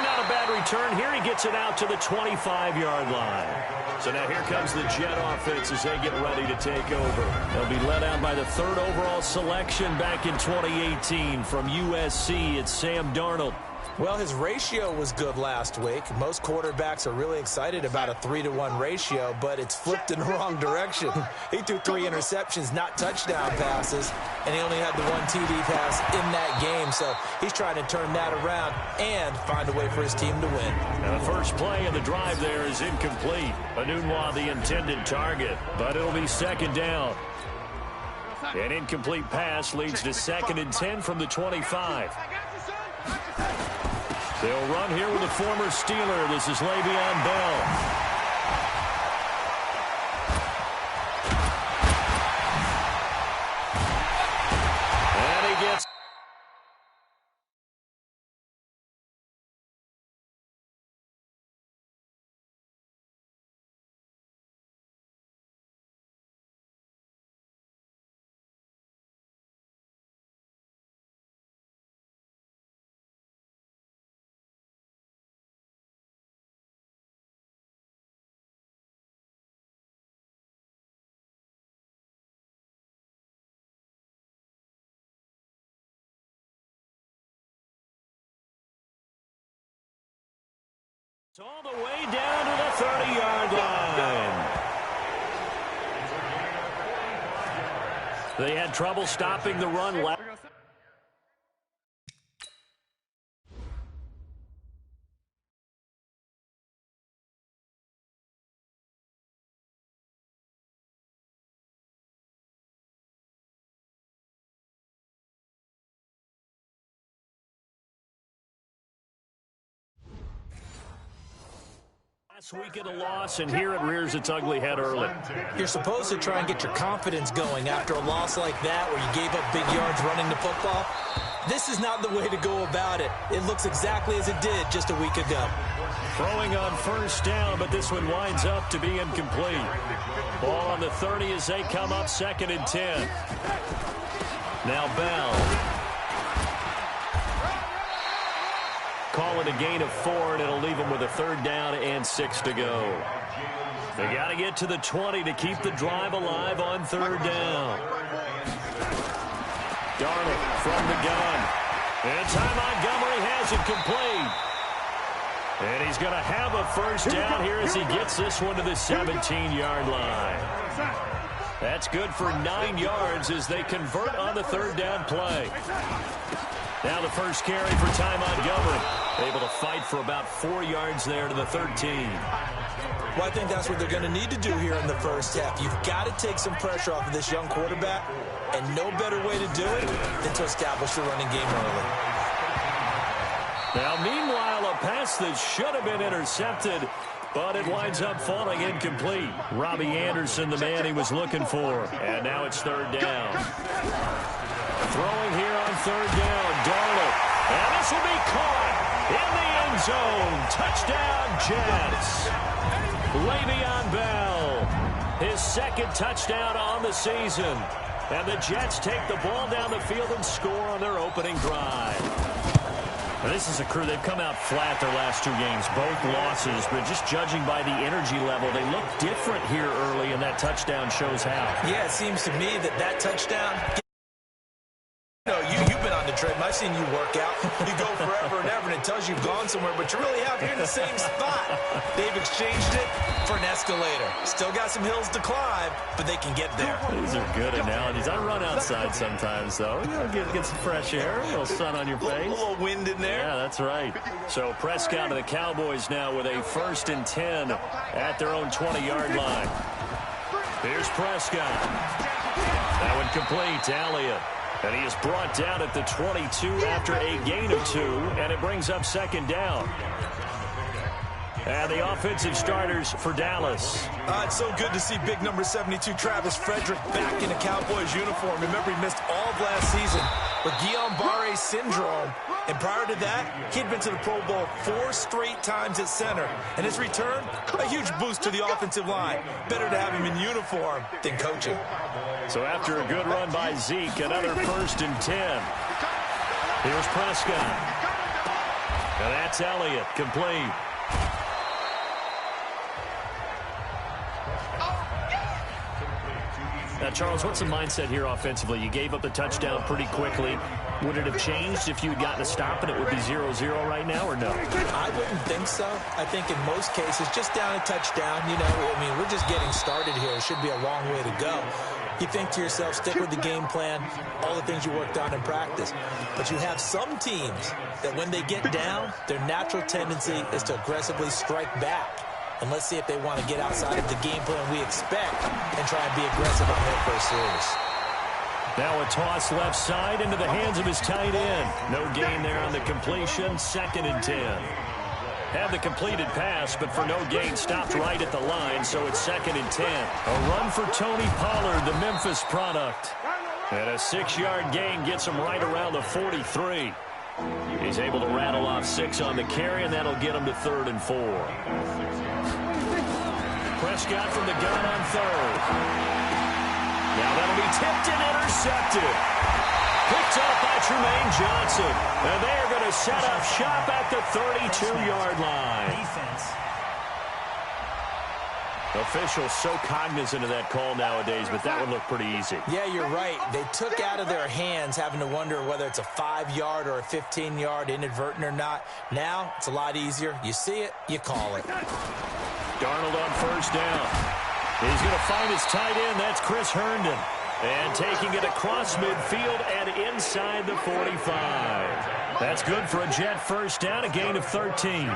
not a bad return here. He gets it out to the 25-yard line. So now here comes the Jet offense as they get ready to take over. They'll be led out by the 3rd overall selection back in 2018 from USC. It's Sam Darnold. Well, his ratio was good last week. Most quarterbacks are really excited about a 3-to-1 ratio, but it's flipped in the wrong direction. He threw 3 interceptions, not touchdown passes, and he only had the 1 TD pass in that game. So he's trying to turn that around and find a way for his team to win. And the first play of the drive there is incomplete. Enunwa the intended target, but it'll be 2nd down. An incomplete pass leads to 2nd and 10 from the 25. They'll run here with a former Steeler. This is Le'Veon Bell. And he gets... all the way down to the 30-yard line. They had trouble stopping the run last. Last week of the loss, and here it rears its ugly head early. You're supposed to try and get your confidence going after a loss like that where you gave up big yards running the football. This is not the way to go about it. It looks exactly as it did just a week ago. Throwing on 1st down, but this one winds up to be incomplete. Ball on the 30 as they come up 2nd and 10. Now Bell. Call it a gain of 4, and it'll leave them with a 3rd down and 6 to go. They got to get to the 20 to keep the drive alive on 3rd down. Darnold from the gun. And Ty Montgomery has it complete. And he's going to have a 1st down here as he gets this one to the 17-yard line. That's good for 9 yards as they convert on the 3rd down play. Now the first carry for Ty Montgomery. Able to fight for about 4 yards there to the 13. Well, I think that's what they're going to need to do here in the first half. You've got to take some pressure off of this young quarterback, and no better way to do it than to establish the running game early. Now, meanwhile, a pass that should have been intercepted, but it winds up falling incomplete. Robbie Anderson, the man he was looking for. And now it's 3rd down. Throwing here on 3rd down, Darnold. And this will be caught in the end zone. Touchdown, Jets. Le'Veon Bell, his 2nd touchdown on the season. And the Jets take the ball down the field and score on their opening drive. Now, this is a crew, they've come out flat their last 2 games, both losses, but just judging by the energy level, they look different here early, and that touchdown shows how. Yeah, it seems to me that touchdown... You've been on the treadmill. I've seen you work out. You go forever and ever, and it tells you you've gone somewhere, but you really have. You're in the same spot. They've exchanged it for an escalator. Still got some hills to climb, but they can get there. These are good analogies. I run outside sometimes, though. Get some fresh air, a little sun on your face. A little wind in there. Yeah, that's right. So Prescott and the Cowboys now with a 1st and 10 at their own 20-yard line. Here's Prescott. That one complete to Elliott. And he is brought down at the 22 after a gain of 2, and it brings up 2nd down. And the offensive starters for Dallas. It's so good to see big number 72, Travis Frederick, back in a Cowboys uniform. Remember, he missed all of last season with Guillain-Barré syndrome. And prior to that, he'd been to the Pro Bowl 4 straight times at center. And his return, a huge boost to the offensive line. Better to have him in uniform than coaching. So after a good run by Zeke, another 1st and 10. Here's Prescott. And that's Elliott, complete. Now, Charles, what's the mindset here offensively? You gave up the touchdown pretty quickly. Would it have changed if you had gotten a stop and it would be 0-0 right now, or no? I wouldn't think so. I think in most cases, just down a touchdown, you know, I mean, we're just getting started here. It should be a long way to go. You think to yourself, stick with the game plan, all the things you worked on in practice. But you have some teams that when they get down, their natural tendency is to aggressively strike back. And let's see if they want to get outside of the game plan we expect and try and be aggressive on their first series. Now a toss left side into the hands of his tight end. No gain there on the completion. 2nd and 10. Had the completed pass, but for no gain, stopped right at the line, so it's 2nd and 10. A run for Tony Pollard, the Memphis product. And a 6-yard gain gets him right around the 43. He's able to rattle off 6 on the carry, and that'll get him to 3rd and 4. Prescott from the gun on 3rd. Now that'll be tipped and intercepted. Picked up by Trumaine Johnson. And they are going to set up shop at the 32-yard line. Defense. Officials so cognizant of that call nowadays, but that would look pretty easy. Yeah, you're right. They took out of their hands having to wonder whether it's a 5-yard or a 15-yard inadvertent or not. Now it's a lot easier. You see it, you call it. Darnold on 1st down. He's going to find his tight end. That's Chris Herndon. And taking it across midfield and inside the 45. That's good for a Jet 1st down, a gain of 13.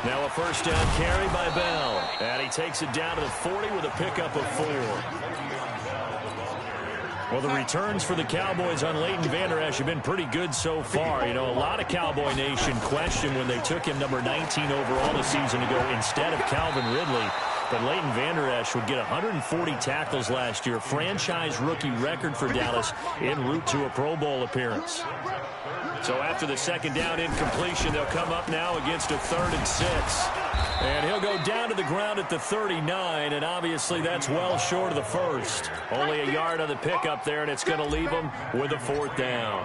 Now a 1st down carry by Bell. And he takes it down to the 40 with a pickup of 4. Well, the returns for the Cowboys on Leighton Vander Esch have been pretty good so far. You know, a lot of Cowboy Nation questioned when they took him number 19 overall a season ago instead of Calvin Ridley. But Leighton Vander Esch would get 140 tackles last year, franchise rookie record for Dallas en route to a Pro Bowl appearance. So after the 2nd down incompletion, they'll come up now against a 3rd and 6. And he'll go down to the ground at the 39, and obviously that's well short of the 1st. Only a yard on the pickup there, and it's going to leave them with a 4th down.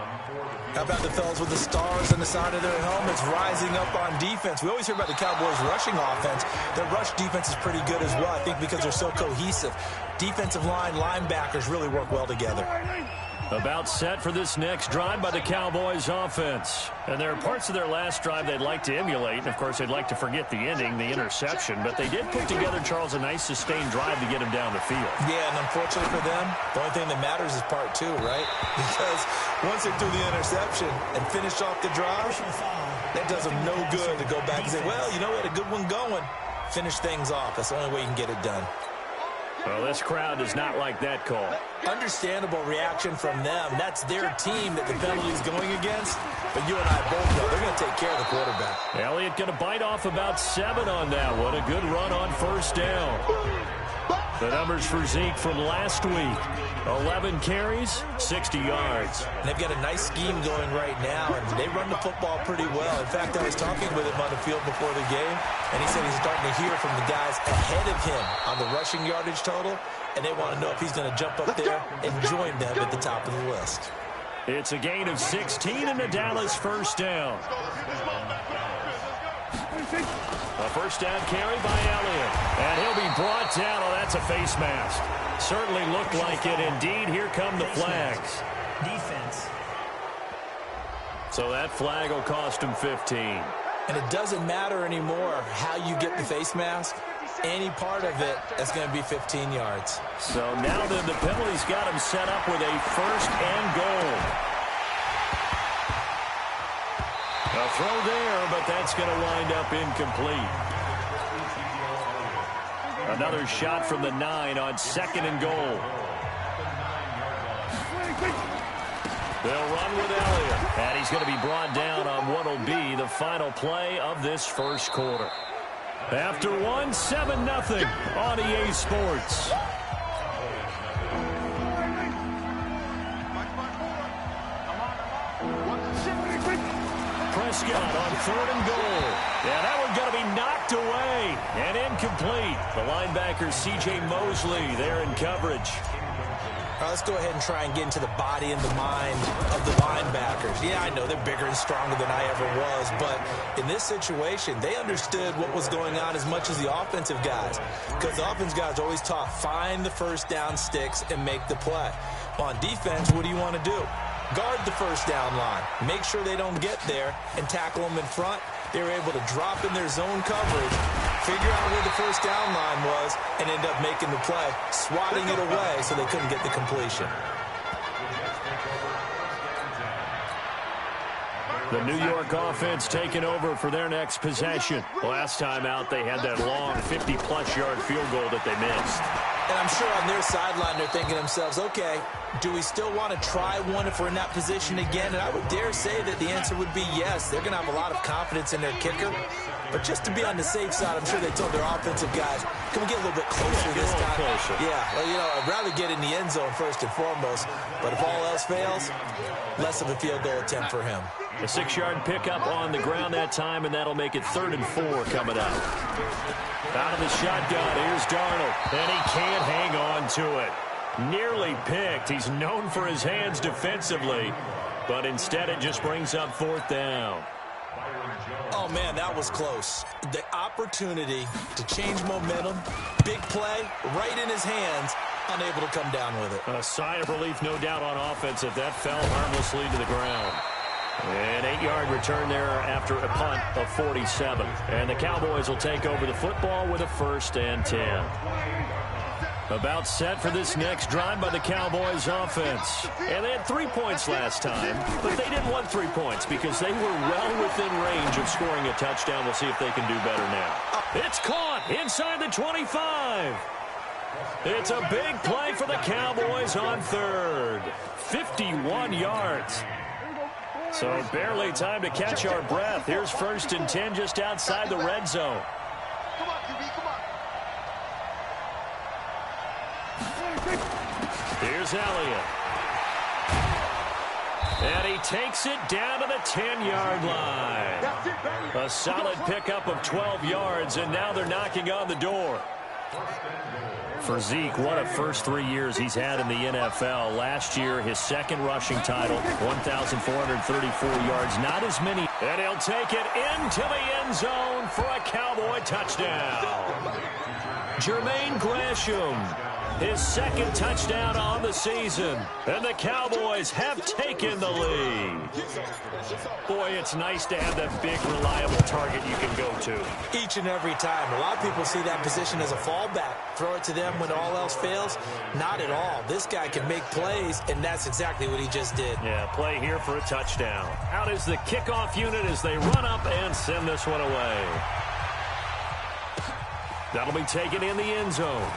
How about the fellas with the stars on the side of their helmets rising up on defense? We always hear about the Cowboys' rushing offense. Their rush defense is pretty good as well, I think, because they're so cohesive. Defensive line, linebackers really work well together. About set for this next drive by the Cowboys offense. And there are parts of their last drive they'd like to emulate. And, of course, they'd like to forget the ending, the interception. But they did put together, Charles, a nice sustained drive to get him down the field. Yeah, and unfortunately for them, the only thing that matters is part 2, right? Because once they do the interception and finish off the drive, that does them no good to go back and say, well, you know, we had a good one going. Finish things off. That's the only way you can get it done. Well, this crowd does not like that call. Understandable reaction from them. That's their team that the penalty's going against. But you and I both know they're going to take care of the quarterback. Elliott going to bite off about 7 on that one. A good run on 1st down. The numbers for Zeke from last week. 11 carries, 60 yards. And they've got a nice scheme going right now, and they run the football pretty well. In fact, I was talking with him on the field before the game, and he said he's starting to hear from the guys ahead of him on the rushing yardage total, and they want to know if he's going to jump up there and join them at the top of the list. It's a gain of 16 and a Dallas 1st down. A 1st down carry by Elliott. And he'll be brought down. Oh, that's a face mask. Certainly looked like it. Indeed, here come the flags. Defense. So that flag will cost him 15. And it doesn't matter anymore how you get the face mask. Any part of it is going to be 15 yards. So now then the penalty's got him set up with a 1st and goal. A throw there, but that's going to wind up incomplete. Another shot from the 9 on 2nd and goal. They'll run with Elliott. And he's going to be brought down on what will be the final play of this first quarter. After one, 7-0 on EA Sports. Prescott on 3rd and goal. Yeah, that one's going to be knocked away and incomplete. The linebacker C.J. Mosley there in coverage. All right, let's go ahead and try and get into the body and the mind of the linebackers. Yeah, I know they're bigger and stronger than I ever was, but in this situation, they understood what was going on as much as the offensive guys, because the offensive guys always taught find the first down sticks and make the play. On defense, what do you want to do? Guard the first down line. Make sure they don't get there and tackle them in front. They were able to drop in their zone coverage, figure out where the first down line was, and end up making the play, swatting it away so they couldn't get the completion. The New York offense taking over for their next possession. Last time out, they had that long 50-plus yard field goal that they missed. And I'm sure on their sideline they're thinking to themselves, okay, do we still want to try one if we're in that position again? And I would dare say that the answer would be yes. They're going to have a lot of confidence in their kicker. But just to be on the safe side, I'm sure they told their offensive guys, can we get a little bit closer this time? Closer. Yeah, well, you know, I'd rather get in the end zone first and foremost. But if all else fails, less of a field goal attempt for him. A 6-yard pickup on the ground that time, and that'll make it 3rd and 4 coming up. Out of the shotgun, here's Darnold, and he can't hang on to it. Nearly picked. He's known for his hands defensively, but instead it just brings up 4th down. Oh, man, that was close. The opportunity to change momentum, big play, right in his hands, unable to come down with it. A sigh of relief, no doubt, on offense if that fell harmlessly to the ground. An 8-yard return there after a punt of 47. And the Cowboys will take over the football with a 1st and 10. About set for this next drive by the Cowboys offense. And they had 3 points last time, but they didn't want 3 points because they were well within range of scoring a touchdown. We'll see if they can do better now. It's caught inside the 25. It's a big play for the Cowboys on 3rd. 51 yards. So barely time to catch our breath. Here's 1st and 10 just outside the red zone. Come on, QB, come on. Here's Elliott. And he takes it down to the 10-yard line. A solid pickup of 12 yards, and now they're knocking on the door. For Zeke, what a first 3 years he's had in the NFL. Last year, his 2nd rushing title, 1,434 yards, not as many. And he'll take it into the end zone for a Cowboy touchdown. Jermaine Gresham, his 2nd touchdown on the season. And the Cowboys have taken the lead. Boy, it's nice to have that big, reliable target you can go to. Each and every time. A lot of people see that position as a fallback. Throw it to them when all else fails. Not at all. This guy can make plays, and that's exactly what he just did. Yeah, play here for a touchdown. Out is the kickoff unit as they run up and send this one away. That'll be taken in the end zone.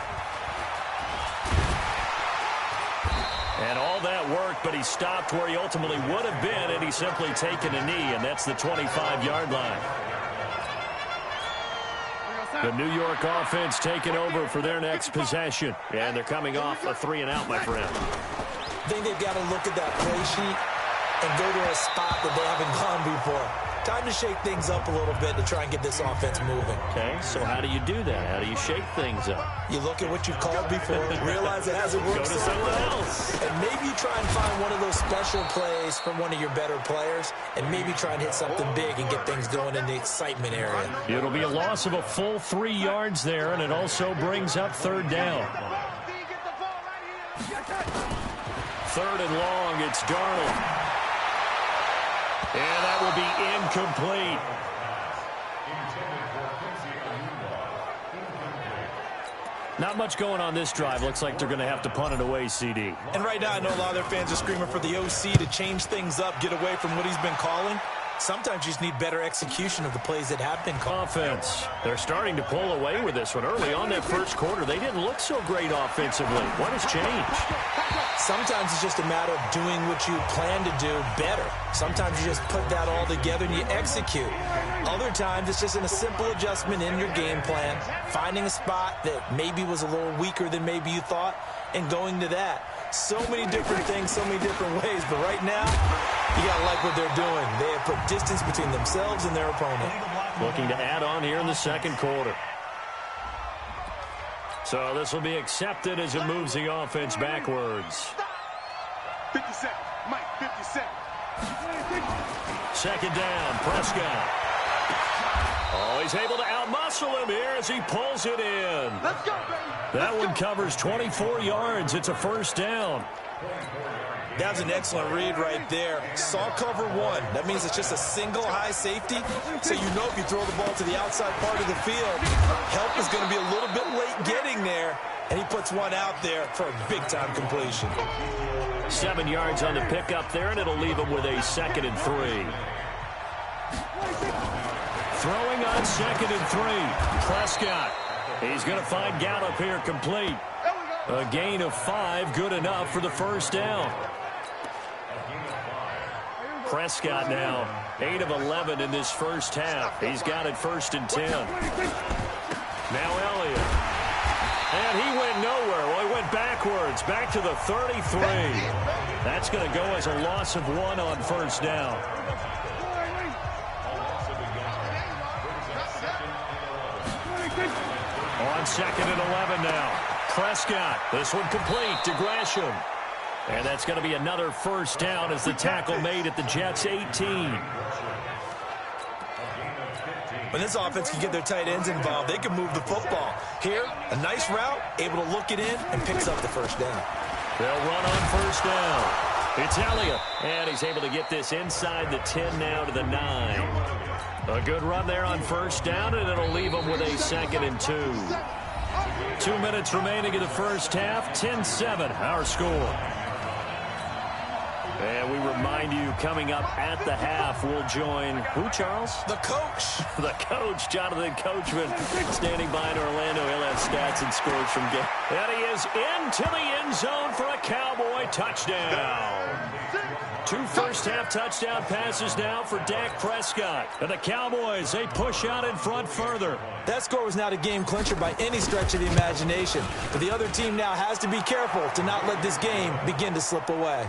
And all that worked, but he stopped where he ultimately would have been, and he's simply taken a knee, and that's the 25-yard line. The New York offense taking over for their next possession. And they're coming off a 3-and-out, my friend. I think they've got to look at that play sheet and go to a spot that they haven't gone before. Time to shake things up a little bit to try and get this offense moving. Okay, so how do you do that? How do you shake things up? You look at what you've called before, realize it hasn't worked Go to someone else. and maybe try and find one of those special plays from one of your better players, and maybe try and hit something big and get things going in the excitement area. It'll be a loss of a full 3 yards there, and it also brings up 3rd down. 3rd and long, it's Darnold. And that will be incomplete. Not much going on this drive. Looks like they're going to have to punt it away, CD. And right now, I know a lot of their fans are screaming for the OC to change things up, get away from what he's been calling. Sometimes you just need better execution of the plays that have been called. Offense. They're starting to pull away with this one. Early on that first quarter, they didn't look so great offensively. What has changed? Sometimes it's just a matter of doing what you plan to do better. Sometimes you just put that all together and you execute. Other times it's just a simple adjustment in your game plan, finding a spot that maybe was a little weaker than maybe you thought, and going to that. So many different things, so many different ways, but right now, you got to like what they're doing. They have put distance between themselves and their opponent. Looking to add on here in the second quarter. So this will be accepted as it moves the offense backwards. 50 seconds. Mike, 50 seconds. Second down, Prescott. Oh, he's able to outmuscle him here as he pulls it in. Let's go, baby. That one covers 24 yards. It's a first down. That was an excellent read right there. Saw cover one. That means it's just a single high safety. So you know if you throw the ball to the outside part of the field, help is going to be a little bit late getting there. And he puts one out there for a big-time completion. 7 yards on the pickup there, and it'll leave him with a 2nd and 3. Throwing on 2nd and 3. Prescott. He's going to find Gallup here complete. A gain of 5, good enough for the first down. Prescott now 8 of 11 in this first half. He's got it 1st and 10. Now Elliott. And he went nowhere. Well, he went backwards, back to the 33. That's going to go as a loss of 1 on first down. On 2nd and 11 now. Prescott, this one complete to Gresham. And that's going to be another first down as the tackle made at the Jets' 18. When this offense can get their tight ends involved, they can move the football. Here, a nice route, able to look it in, and picks up the first down. They'll run on first down. It's Elliott, and he's able to get this inside the 10 now to the 9. A good run there on first down, and it'll leave them with a 2nd and 2. 2 minutes remaining in the first half, 10-7, our score. And we remind you, coming up at the half, we'll join who, Charles? The coach. The coach, Jonathan Coachman, standing by in Orlando. He'll have stats and scores from game. And he is into the end zone for a Cowboy touchdown. 2 first-half touchdown passes now for Dak Prescott. And the Cowboys, they push out in front further. That score was not a game clincher by any stretch of the imagination. But the other team now has to be careful to not let this game begin to slip away.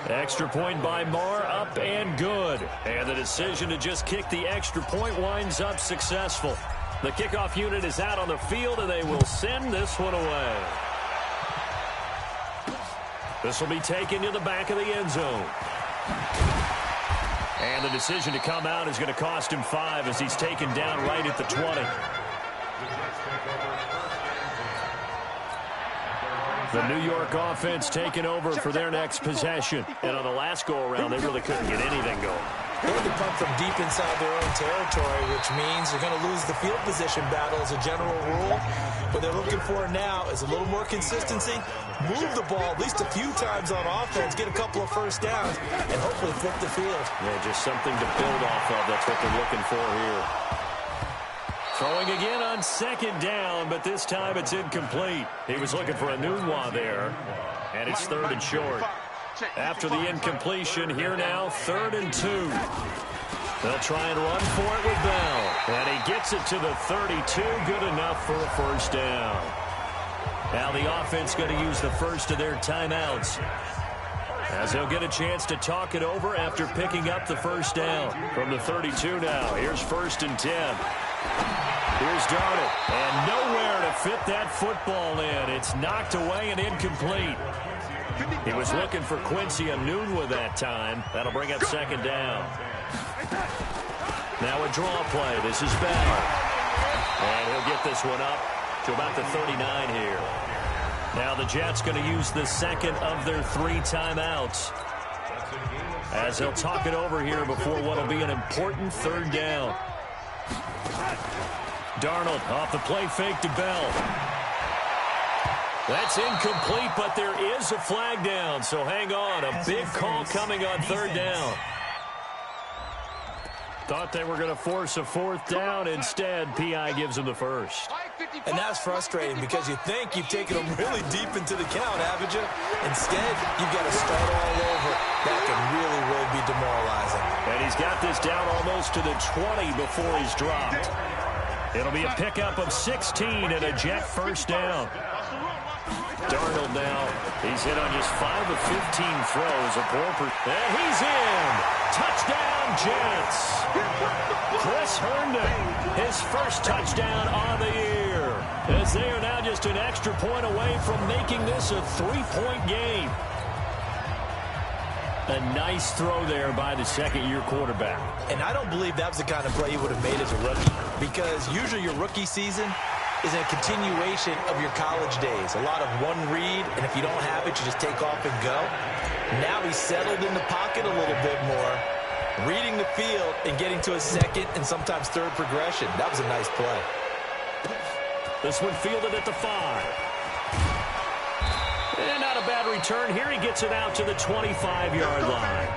Extra point by Marr, up and good. And the decision to just kick the extra point winds up successful. The kickoff unit is out on the field, and they will send this one away. This will be taken to the back of the end zone. And the decision to come out is going to cost him 5 as he's taken down right at the 20. The New York offense taking over for their next possession. And on the last go-around, they really couldn't get anything going. They had to punt from deep inside their own territory, which means they're going to lose the field position battle as a general rule. What they're looking for now is a little more consistency, move the ball at least a few times on offense, get a couple of first downs, and hopefully flip the field. Yeah, just something to build off of. That's what they're looking for here. Throwing again on 2nd down, but this time it's incomplete. He was looking for a Nunwa there, and it's 3rd and short. After the incompletion, here now, 3rd and 2. They'll try and run for it with Bell. And he gets it to the 32, good enough for a first down. Now the offense going to use the first of their timeouts, as they'll get a chance to talk it over after picking up the first down. From the 32 now, here's 1st and 10. Here's Darnold, and nowhere to fit that football in. It's knocked away and incomplete. He was looking for Quincy Enunwa that time. That'll bring up 2nd down. Now a draw play. This is Bell. And he'll get this one up to about the 39 here. Now the Jets going to use the 2nd of their 3 timeouts, as they'll talk it over here before what will be an important 3rd down. Darnold off the play fake to Bell. That's incomplete, but there is a flag down, so hang on. A big call coming on 3rd down. Thought they were going to force a fourth down. Instead, P.I. gives them the first. And that's frustrating because you think you've taken them really deep into the count, haven't you? Instead, you've got to start all over. That can really be demoralizing. And he's got this down almost to the 20 before he's dropped. It'll be a pickup of 16 and a Jet first down. Darnold now, he's hit on just 5 of 15 throws. And he's in. Touchdown, Jets. Chris Herndon, his first touchdown on the year, as they are now just an extra point away from making this a 3-point game. A nice throw there by the second-year quarterback. And I don't believe that was the kind of play he would have made as a rookie, because usually your rookie season is a continuation of your college days. A lot of one read, and if you don't have it, you just take off and go. Now he's settled in the pocket a little bit more, reading the field and getting to a second and sometimes third progression. That was a nice play. This one fielded at the 5. And not a bad return here. He gets it out to the 25-yard line.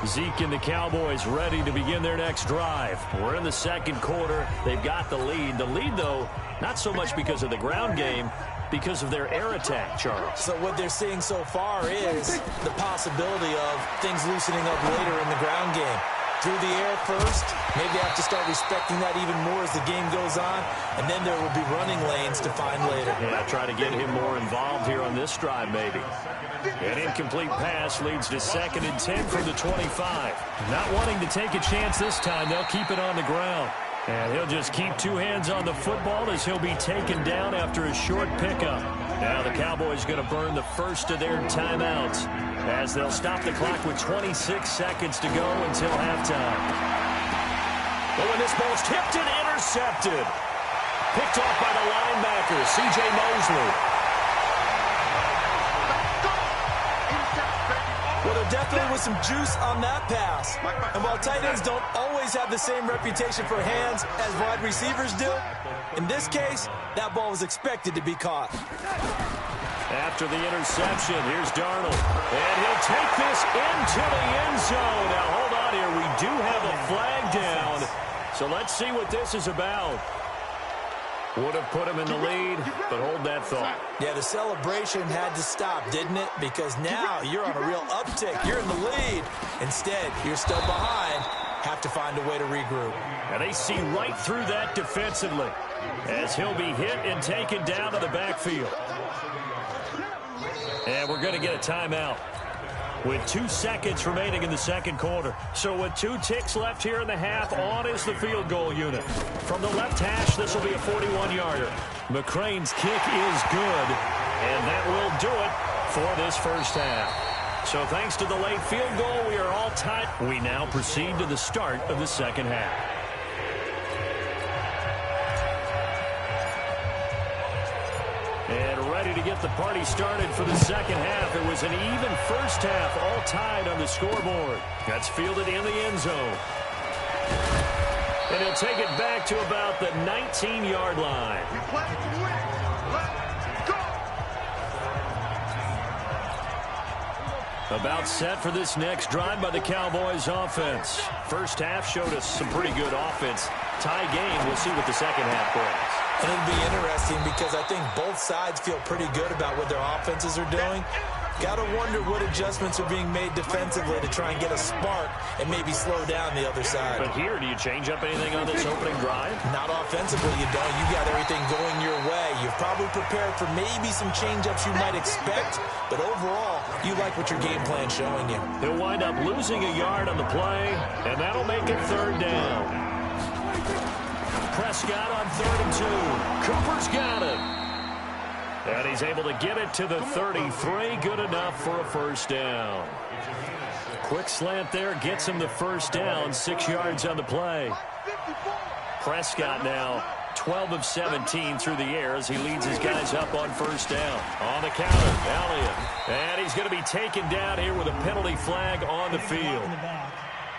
Zeke and the Cowboys ready to begin their next drive. We're in the second quarter. They've got the lead. The lead, though, not so much because of the ground game, because of their air attack, Charles. So what they're seeing so far is the possibility of things loosening up later in the ground game. Through the air first, maybe they have to start respecting that even more as the game goes on, and then there will be running lanes to find later. Yeah, try to get him more involved here on this drive, maybe. An incomplete pass leads to 2nd and 10 from the 25. Not wanting to take a chance this time, they'll keep it on the ground. And he'll just keep 2 hands on the football as he'll be taken down after a short pickup. Now the Cowboys going to burn the first of their timeouts as they'll stop the clock with 26 seconds to go until halftime. Oh, and this ball's tipped and intercepted. Picked off by the linebacker, C.J. Mosley. Well, there definitely was some juice on that pass. And while tight ends don't always have the same reputation for hands as wide receivers do, in this case, that ball was expected to be caught. After the interception, here's Darnold. And he'll take this into the end zone. Now, hold on here. We do have a flag down. So let's see what this is about. Would have put him in the lead, but hold that thought. Yeah, the celebration had to stop, didn't it? Because now you're on a real uptick. You're in the lead. Instead, you're still behind. Have to find a way to regroup. And they see right through that defensively as he'll be hit and taken down to the backfield. And we're going to get a timeout with 2 seconds remaining in the second quarter. So with 2 ticks left here in the half, on is the field goal unit. From the left hash, this will be a 41-yarder. McCrane's kick is good, and that will do it for this first half. So thanks to the late field goal, we are all tied. We now proceed to the start of the second half. And ready to get the party started for the second half. It was an even first half, all tied on the scoreboard. That's fielded in the end zone. And he'll take it back to about the 19-yard line. We play to win. Let's go. About set for this next drive by the Cowboys offense. First half showed us some pretty good offense. Tie game, we'll see what the second half brings. And it'll be interesting because I think both sides feel pretty good about what their offenses are doing. Got to wonder what adjustments are being made defensively to try and get a spark and maybe slow down the other side. But here, do you change up anything on this opening drive? Not offensively, you don't. You got everything going your way. You've probably prepared for maybe some change-ups you might expect, but overall, you like what your game plan's showing you. He'll wind up losing a yard on the play, and that'll make it 3rd down. Prescott on 3rd and 2. Cooper's got it. And he's able to get it to the 33. Good enough for a first down. Quick slant there gets him the first down. 6 yards on the play. Prescott now 12 of 17 through the air as he leads his guys up on first down. On the counter, Elliott. And he's going to be taken down here with a penalty flag on the field.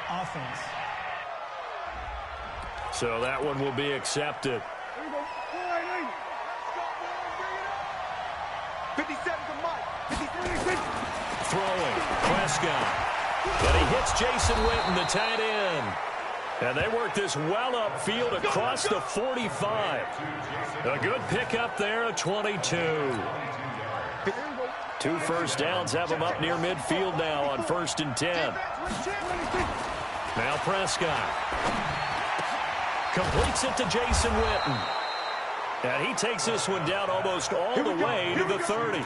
Offense. So that one will be accepted. 57 to Mike. 53. throwing. Prescott. And he hits Jason Witten, the tight end. And they work this well upfield across the 45. A good pickup there at 22. 2 first downs have them up near midfield now on 1st and 10. Now Prescott. Completes it to Jason Witten. And he takes this one down almost all the way to the 30.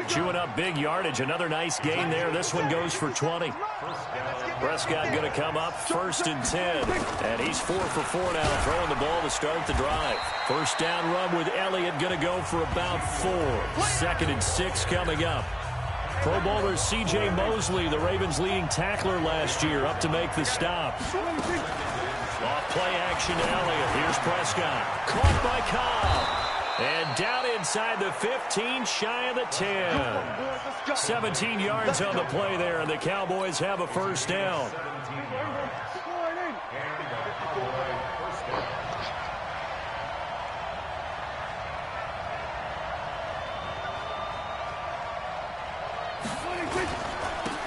Chewing up big yardage. Another nice gain there. This one goes for 20. Prescott going to come up 1st and 10. And he's 4 for 4 now, throwing the ball to start the drive. First down run with Elliott going to go for about 4. 2nd and 6 coming up. Pro Bowler C.J. Mosley, the Ravens' leading tackler last year, up to make the stop. Off play action to Elliott. Here's Prescott. Caught by Cobb. And down inside the 15, shy of the 10. 17 yards on the play there, and the Cowboys have a first down.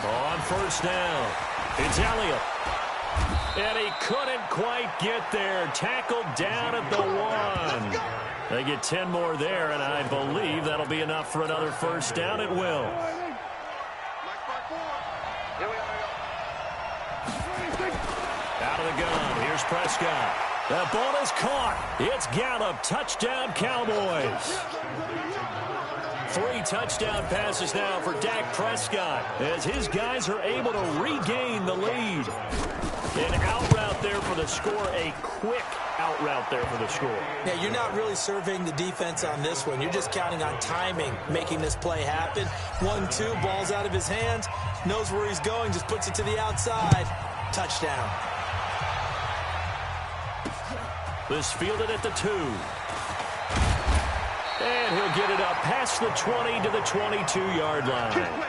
On first down, it's Elliott. And he couldn't quite get there. Tackled down at the 1. They get 10 more there, and I believe that'll be enough for another first down. It will. Out of the gun. Here's Prescott. The ball is caught. It's Gallup. Touchdown, Cowboys. 3 touchdown passes now for Dak Prescott as his guys are able to regain the lead. An out route there for the score, a quick out route there for the score. Yeah, you're not really surveying the defense on this one. You're just counting on timing, making this play happen. 1-2, ball's out of his hands, knows where he's going, just puts it to the outside. Touchdown. This fielded at the 2. And he'll get it up past the 20 to the 22-yard line.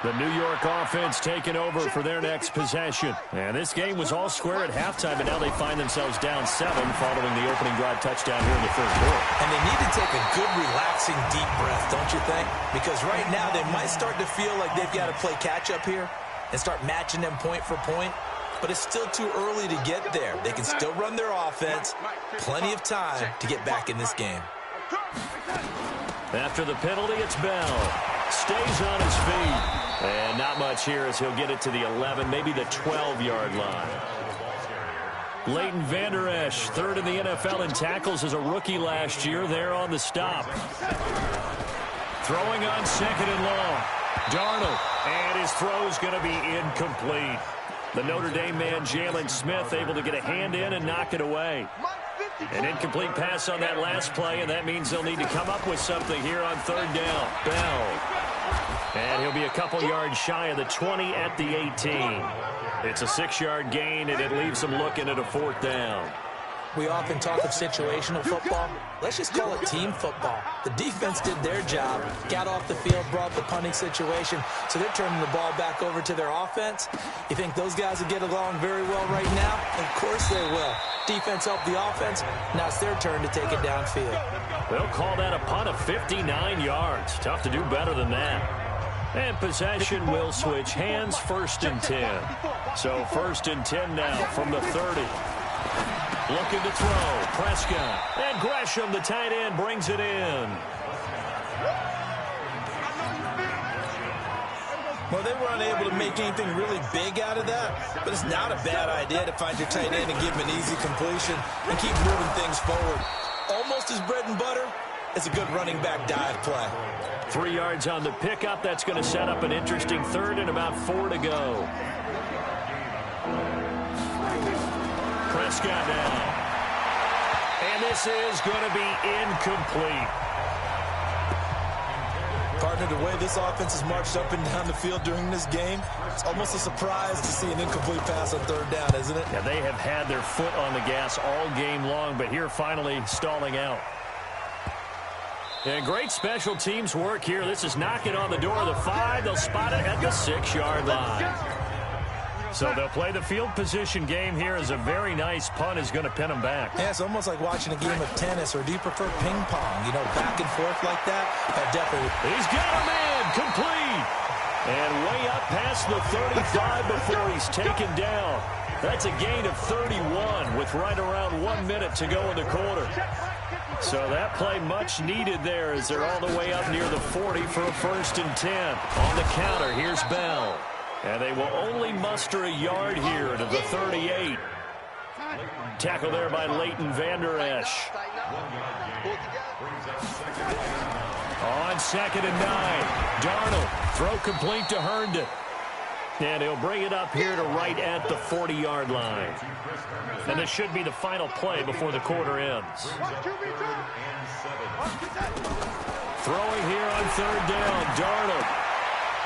The New York offense taking over for their next possession. And this game was all square at halftime, and now they find themselves down 7 following the opening drive touchdown here in the 3rd quarter. And they need to take a good, relaxing, deep breath, don't you think? Because right now they might start to feel like they've got to play catch-up here and start matching them point for point. But it's still too early to get there. They can still run their offense. Plenty of time to get back in this game. After the penalty, it's Bell. Stays on his feet. And not much here as he'll get it to the 11, maybe the 12-yard line. Leighton Vander Esch, 3rd in the NFL in tackles as a rookie last year, there on the stop. Throwing on 2nd and long. Darnold, and his throw's going to be incomplete. The Notre Dame man, Jalen Smith, able to get a hand in and knock it away. An incomplete pass on that last play, and that means they'll need to come up with something here on 3rd down. Bell. And he'll be a couple yards shy of the 20 at the 18. It's a 6-yard gain, and it leaves them looking at a 4th down. We often talk of situational football. Let's just call it team football. The defense did their job, got off the field, brought the punting situation, so they're turning the ball back over to their offense. You think those guys will get along very well right now? Of course they will. Defense helped the offense. Now it's their turn to take it downfield. They'll call that a punt of 59 yards. Tough to do better than that. And possession will switch hands, 1st and 10. So 1st and 10 now from the 30. Looking to throw. Prescott. And Gresham, the tight end, brings it in. Well, they were unable to make anything really big out of that, but it's not a bad idea to find your tight end and give him an easy completion and keep moving things forward. Almost his bread and butter. It's a good running back dive play. 3 yards on the pickup. That's going to set up an interesting 3rd and about 4 to go. Prescott now. And this is going to be incomplete. Partner, the way this offense has marched up and down the field during this game, it's almost a surprise to see an incomplete pass on 3rd down, isn't it? Yeah, they have had their foot on the gas all game long, but here finally stalling out. And great special teams work here. This is knocking on the door of the 5. They'll spot it at the 6-yard line. So they'll play the field position game here as a very nice punt is going to pin them back. Yeah, it's almost like watching a game of tennis, or do you prefer ping pong? You know, back and forth like that? Definitely. He's got a man, complete. And way up past the 35 before he's taken down. That's a gain of 31 with right around 1 minute to go in the quarter. So that play much needed there as they're all the way up near the 40 for a 1st and 10. On the counter, here's Bell. And they will only muster a yard here to the 38. Tackle there by Leighton Vander Esch. On 2nd and 9. Darnold, throw complete to Herndon. And he'll bring it up here to right at the 40-yard line. And this should be the final play before the quarter ends. Throwing here on 3rd down, Darnold.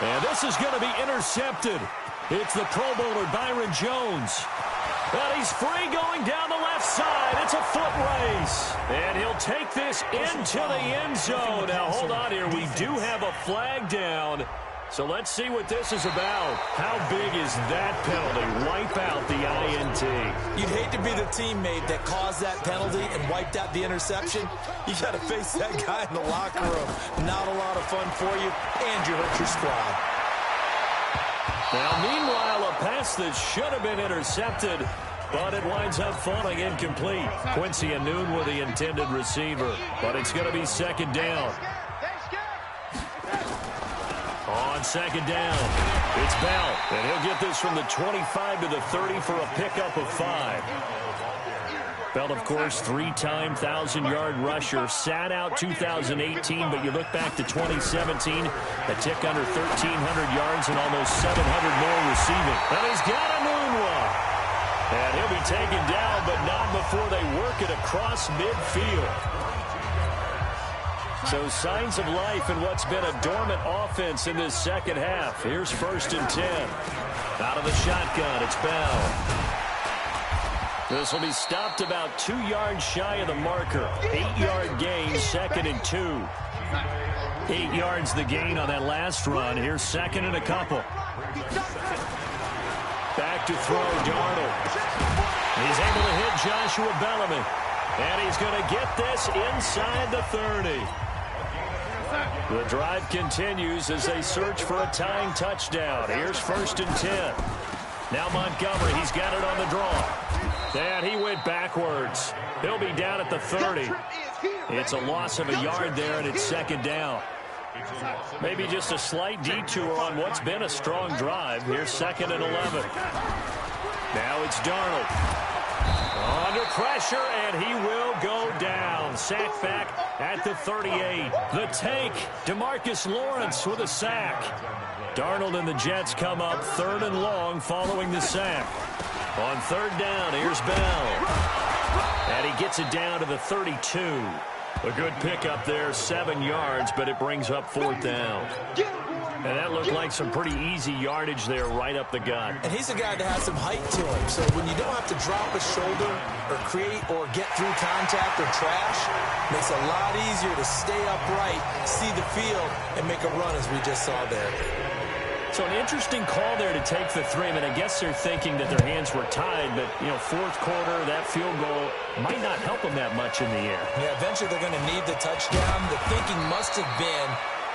And this is going to be intercepted. It's the Pro Bowler Byron Jones. But he's free going down the left side. It's a foot race. And he'll take this into the end zone. Now, hold on here. We do have a flag down. So let's see what this is about. How big is that penalty? Wipe out the INT. You'd hate to be the teammate that caused that penalty and wiped out the interception. You got to face that guy in the locker room. Not a lot of fun for you, and you hurt your squad. Now, meanwhile, a pass that should have been intercepted, but it winds up falling incomplete. Quincy Anoon with the intended receiver, but it's going to be 2nd down. On 2nd down, it's Bell, and he'll get this from the 25 to the 30 for a pickup of 5. Bell, of course, 3-time 1,000-yard rusher, sat out 2018, but you look back to 2017, a tick under 1,300 yards and almost 700 more receiving. And he's got a moon one. And he'll be taken down, but not before they work it across midfield. So signs of life in what's been a dormant offense in this second half. Here's 1st and 10. Out of the shotgun, it's Bell. This will be stopped about 2 yards shy of the marker. 8-yard gain, 2nd and 2. 8 yards the gain on that last run. Here's 2nd and a couple. Back to throw, Darnold. He's able to hit Joshua Bellamy. And he's going to get this inside the 30. The drive continues as they search for a tying touchdown. Here's 1st and 10. Now Montgomery, he's got it on the draw. And he went backwards. He'll be down at the 30. It's a loss of a yard there, and it's 2nd down. Maybe just a slight detour on what's been a strong drive. Here's 2nd and 11. Now it's Darnold. Under pressure, and he will go down. Sacked back at the 38. The tank, DeMarcus Lawrence with a sack. Darnold and the Jets come up 3rd and long following the sack. On 3rd down, here's Bell. And he gets it down to the 32. A good pickup there, 7 yards, but it brings up 4th down. And that looked like some pretty easy yardage there right up the gut. And he's a guy that has some height to him. So when you don't have to drop a shoulder or create or get through contact or trash, makes it a lot easier to stay upright, see the field, and make a run as we just saw there. So an interesting call there to take the 3. I mean, I guess they're thinking that their hands were tied, but, you know, 4th quarter, that field goal might not help them that much in the air. Yeah, eventually they're going to need the touchdown. The thinking must have been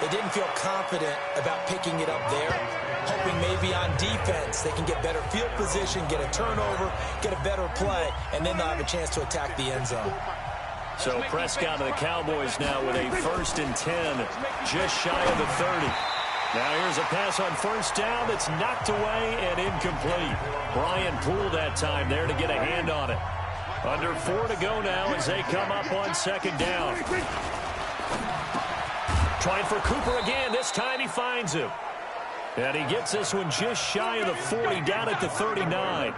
they didn't feel confident about picking it up there, hoping maybe on defense they can get better field position, get a turnover, get a better play, and then they'll have a chance to attack the end zone. So Prescott and the Cowboys now with a 1st and 10, just shy of the 30. Now here's a pass on 1st down that's knocked away and incomplete. Brian Poole that time there to get a hand on it. Under 4 to go now as they come up on 2nd down. Trying for Cooper again. This time he finds him. And he gets this one just shy of the 40, down at the 39.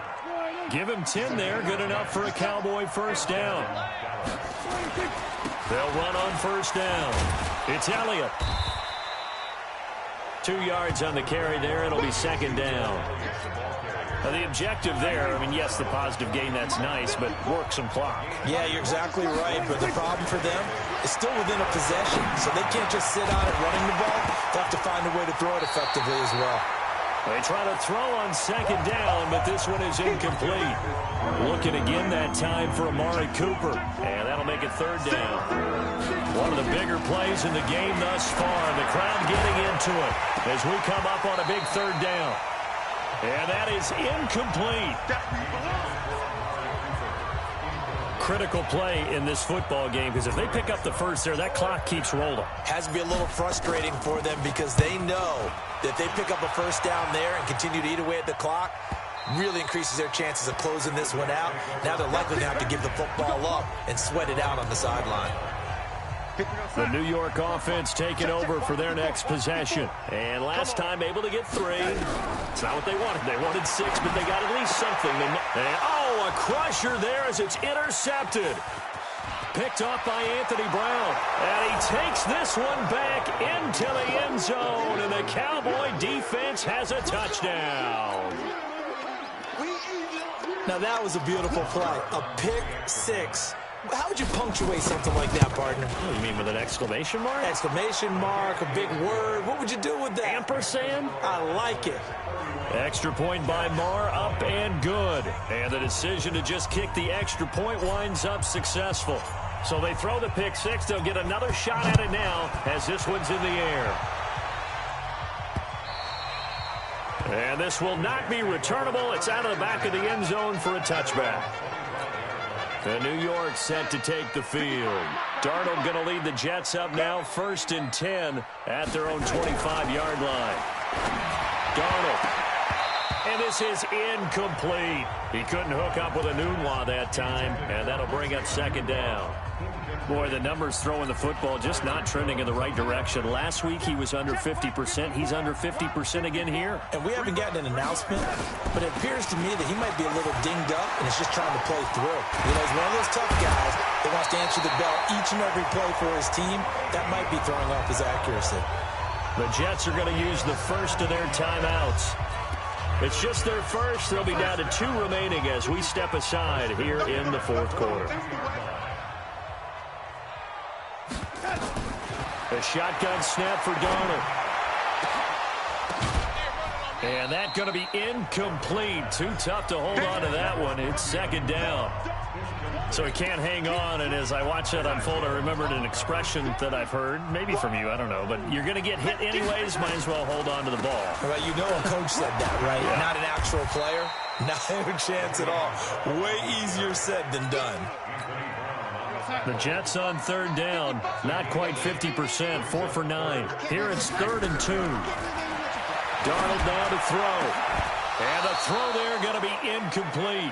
Give him 10 there. Good enough for a Cowboy 1st down. They'll run on 1st down. It's Elliott. 2 yards on the carry there. It'll be 2nd down. Now, the objective there, I mean, yes, the positive gain, that's nice, but work some clock. Yeah, you're exactly right, but the problem for them is still within a possession, so they can't just sit on it running the ball. They have to find a way to throw it effectively as well. They try to throw on second down, but this one is incomplete. Looking again that time for Amari Cooper, and that'll make it third down. One of the bigger plays in the game thus far, and the crowd getting into it as we come up on a big third down. And that is incomplete. Critical play in this football game, because if they pick up the first there, that clock keeps rolling. Has to be a little frustrating for them because they know that if they pick up a first down there and continue to eat away at the clock, really increases their chances of closing this one out. Now they're likely to have to give the football up and sweat it out on the sideline. The New York offense taking over for their next possession. And last time able to get 3. It's not what they wanted. They wanted 6, but they got at least something. And, a crusher there as it's intercepted. Picked off by Anthony Brown. And he takes this one back into the end zone. And the Cowboy defense has a touchdown. Now that was a beautiful play. A pick 6. How would you punctuate something like that, partner? Oh, you mean with an exclamation mark? Exclamation mark, a big word. What would you do with that? Ampersand? I like it. Extra point by Marr, up and good. And the decision to just kick the extra point winds up successful. So they throw the pick 6. They'll get another shot at it now as this one's in the air. And this will not be returnable. It's out of the back of the end zone for a touchback. And New York set to take the field. Darnold going to lead the Jets up now, 1st and 10 at their own 25-yard line. Darnold. And this is incomplete. He couldn't hook up with a Nunwa that time, and that'll bring up 2nd down. Boy, the numbers throwing the football just not trending in the right direction. Last week he was under 50%. He's under 50% again here. And we haven't gotten an announcement, but it appears to me that he might be a little dinged up and is just trying to play through. You know, he's one of those tough guys that wants to answer the bell each and every play for his team. That might be throwing off his accuracy. The Jets are going to use the first of their timeouts. It's just their first. They'll be down to 2 remaining as we step aside here in the 4th quarter. A shotgun snap for Darnold. And that's going to be incomplete. Too tough to hold on to that one. It's 2nd down. So he can't hang on, and as I watch that unfold, I remembered an expression that I've heard, maybe from you, I don't know, but you're going to get hit anyways, might as well hold on to the ball. Well, you know a coach said that, right? Yeah. Not an actual player. Not a chance at all. Way easier said than done. The Jets on 3rd down, not quite 50%, 4 for 9. Here it's 3rd and 2. Darnold now to throw. And the throw there going to be incomplete.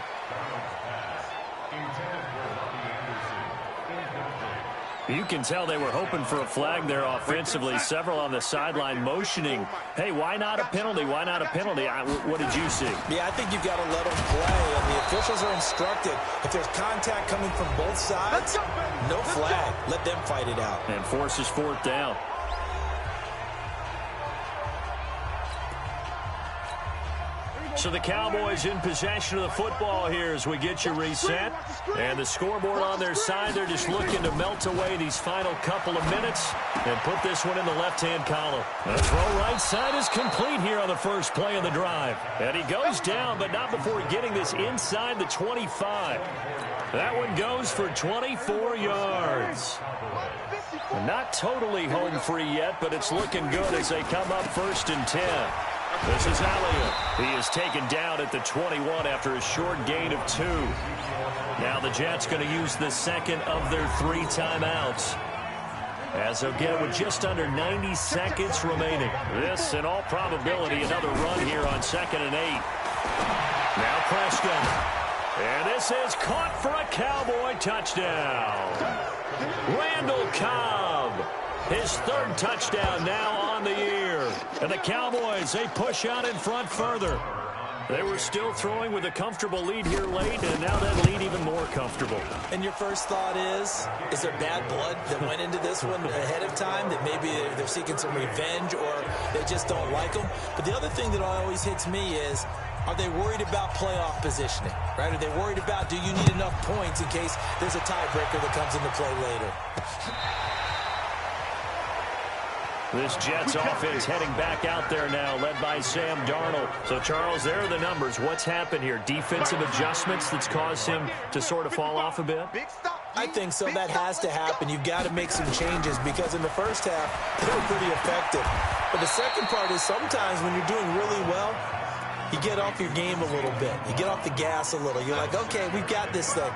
You can tell they were hoping for a flag there offensively. Several on the sideline motioning, hey, why not a penalty? Why not a penalty? What did you see? Yeah, I think you've got to let them play. And the officials are instructed, if there's contact coming from both sides, no flag. Let them fight it out. And forces 4th down. So the Cowboys in possession of the football here as we get you reset. And the scoreboard on their side, they're just looking to melt away these final couple of minutes and put this one in the left-hand column. The throw right side is complete here on the first play of the drive. And he goes down, but not before getting this inside the 25. That one goes for 24 yards. Not totally home free yet, but it's looking good as they come up 1st and 10. This is Elliott. He is taken down at the 21 after a short gain of 2. Now the Jets going to use the 2nd of their 3 timeouts, as they'll get it with just under 90 seconds remaining. This, in all probability, another run here on 2nd and 8. Now Preston. And this is caught for a Cowboy touchdown. Randall Cobb. His 3rd touchdown now on the year. And the Cowboys, they push out in front further. They were still throwing with a comfortable lead here late, and now that lead even more comfortable. And your first thought is there bad blood that went into this one ahead of time, that maybe they're seeking some revenge or they just don't like them? But the other thing that always hits me is, are they worried about playoff positioning, right? Are they worried about, do you need enough points in case there's a tiebreaker that comes into play later? This Jets offense heading back out there now, led by Sam Darnold. So, Charles, there are the numbers. What's happened here? Defensive adjustments that's caused him to sort of fall off a bit? I think so. That has to happen. You've got to make some changes because in the first half, they were pretty effective. But the second part is sometimes when you're doing really well, you get off your game a little bit. You get off the gas a little. You're like, okay, we've got this thing.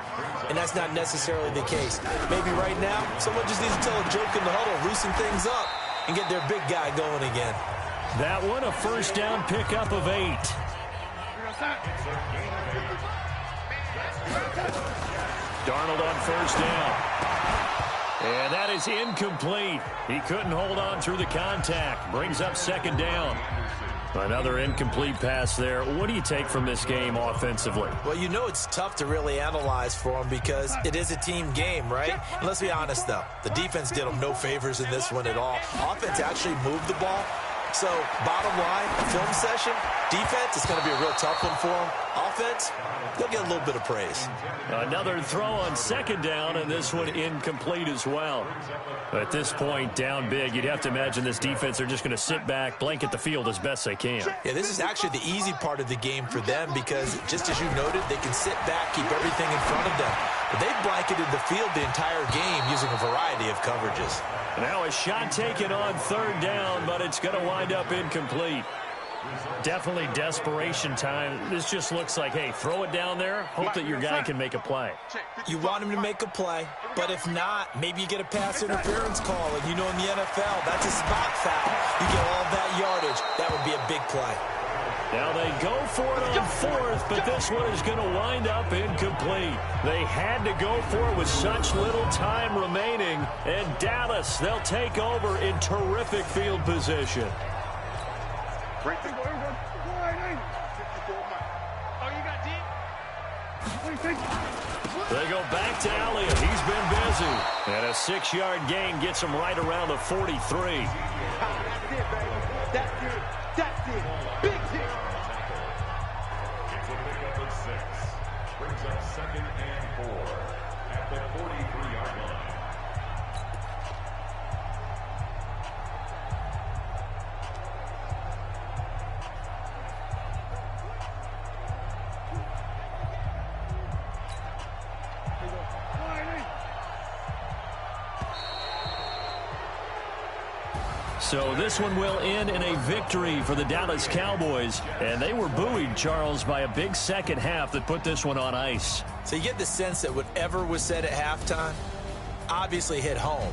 And that's not necessarily the case. Maybe right now, someone just needs to tell a joke in the huddle, loosen things up, and get their big guy going again. That one, a first down pickup of 8. Darnold on first down. And that is incomplete. He couldn't hold on through the contact. Brings up second down. Another incomplete pass there. What do you take from this game offensively? Well, you know it's tough to really analyze for them because it is a team game, right? And let's be honest, though. The defense did them no favors in this one at all. Offense actually moved the ball. So, bottom line, film session, defense, it's going to be a real tough one for them. Offense, they'll get a little bit of praise. Another throw on second down, and this one incomplete as well. At this point, down big, you'd have to imagine this defense are just going to sit back, blanket the field as best they can. Yeah, this is actually the easy part of the game for them because, just as you noted, they can sit back, keep everything in front of them. But they've blanketed the field the entire game using a variety of coverages. Now a shot taken on third down, but it's going to wind up incomplete. Definitely desperation time. This just looks like, hey, throw it down there, hope that your guy can make a play. You want him to make a play, but if not, maybe you get a pass interference call. And you know in the NFL, that's a spot foul. You get all that yardage. That would be a big play. Now they go for it on fourth, but this one is going to wind up incomplete. They had to go for it with such little time remaining. And Dallas, they'll take over in terrific field position. They go back to Elliott. He's been busy. And a 6-yard gain gets him right around the 43. That's it, baby. That's it. That's it. Big hit. It's a pickup of 6. Brings up 2nd and 4 at the 43-yard line. So this one will end in a victory for the Dallas Cowboys. And they were buoyed, Charles, by a big second half that put this one on ice. So you get the sense that whatever was said at halftime obviously hit home.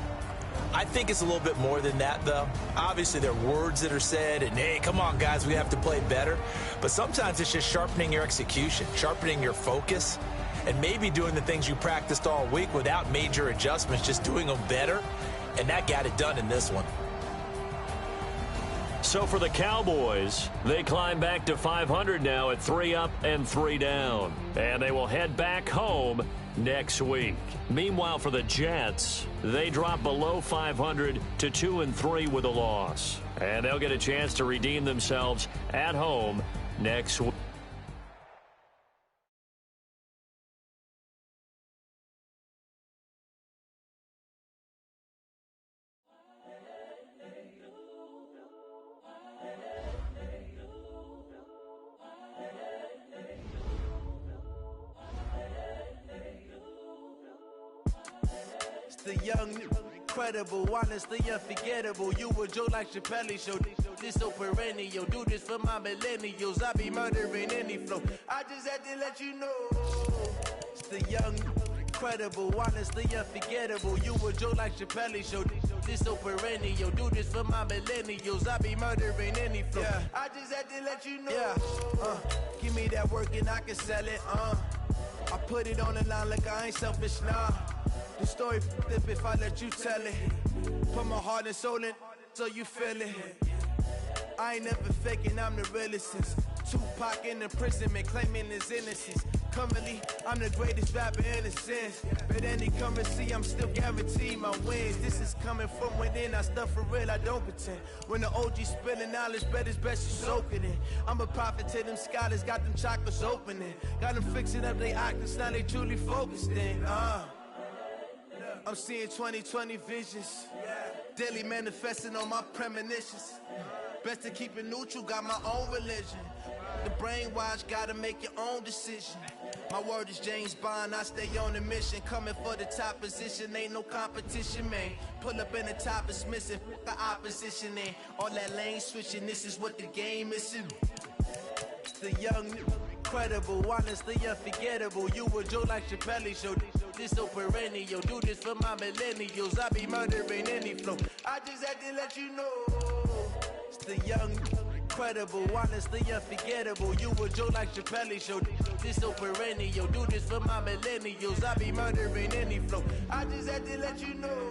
I think it's a little bit more than that, though. Obviously, there are words that are said, and, hey, come on, guys, we have to play better. But sometimes it's just sharpening your execution, sharpening your focus, and maybe doing the things you practiced all week without major adjustments, just doing them better. And that got it done in this one. So for the Cowboys, they climb back to 500 now at 3 up and 3 down. And they will head back home next week. Meanwhile, for the Jets, they drop below 500 to 2-3 with a loss. And they'll get a chance to redeem themselves at home next week. The young, incredible, honestly unforgettable. You a Joe like Chappelle show. This so perennial. Do this for my millennials. I be murdering any flow. I just had to let you know. It's the young, incredible, honestly unforgettable. You a Joe like Chappelle show. This so perennial. Do this for my millennials. I be murdering any flow. Yeah. I just had to let you know. Yeah. Give me that work and I can sell it. I put it on the line like I ain't selfish, nah. The story flip if I let you tell it. Put my heart and soul in so you feel it. I ain't never faking, I'm the realest since Tupac in imprisonment, claiming his innocence. Currently, I'm the greatest rapper in a sense. But any currency, I'm still guaranteed my wins. This is coming from within, I stuff for real, I don't pretend. When the OG spilling knowledge, bet it's best you soak it in. I'm a prophet to them scholars, got them chakras opening. Got them fixing up they octaves, now they truly focused in. I'm seeing 20/20 visions. Daily manifesting on my premonitions. Best to keep it neutral, got my own religion. The brainwash, gotta make your own decision. My word is James Bond, I stay on a mission. Coming for the top position, ain't no competition, man. Pull up in the top is missing, the opposition in. All that lane switching, this is what the game is. The young, incredible, honestly unforgettable. You a Joe like Chappelle show. This so perennial, do this for my millennials. I be murdering any flow. I just had to let you know. It's the young, incredible, honestly unforgettable. You a Joe like Chappelle show. This so perennial, do this for my millennials. I be murdering any flow. I just had to let you know.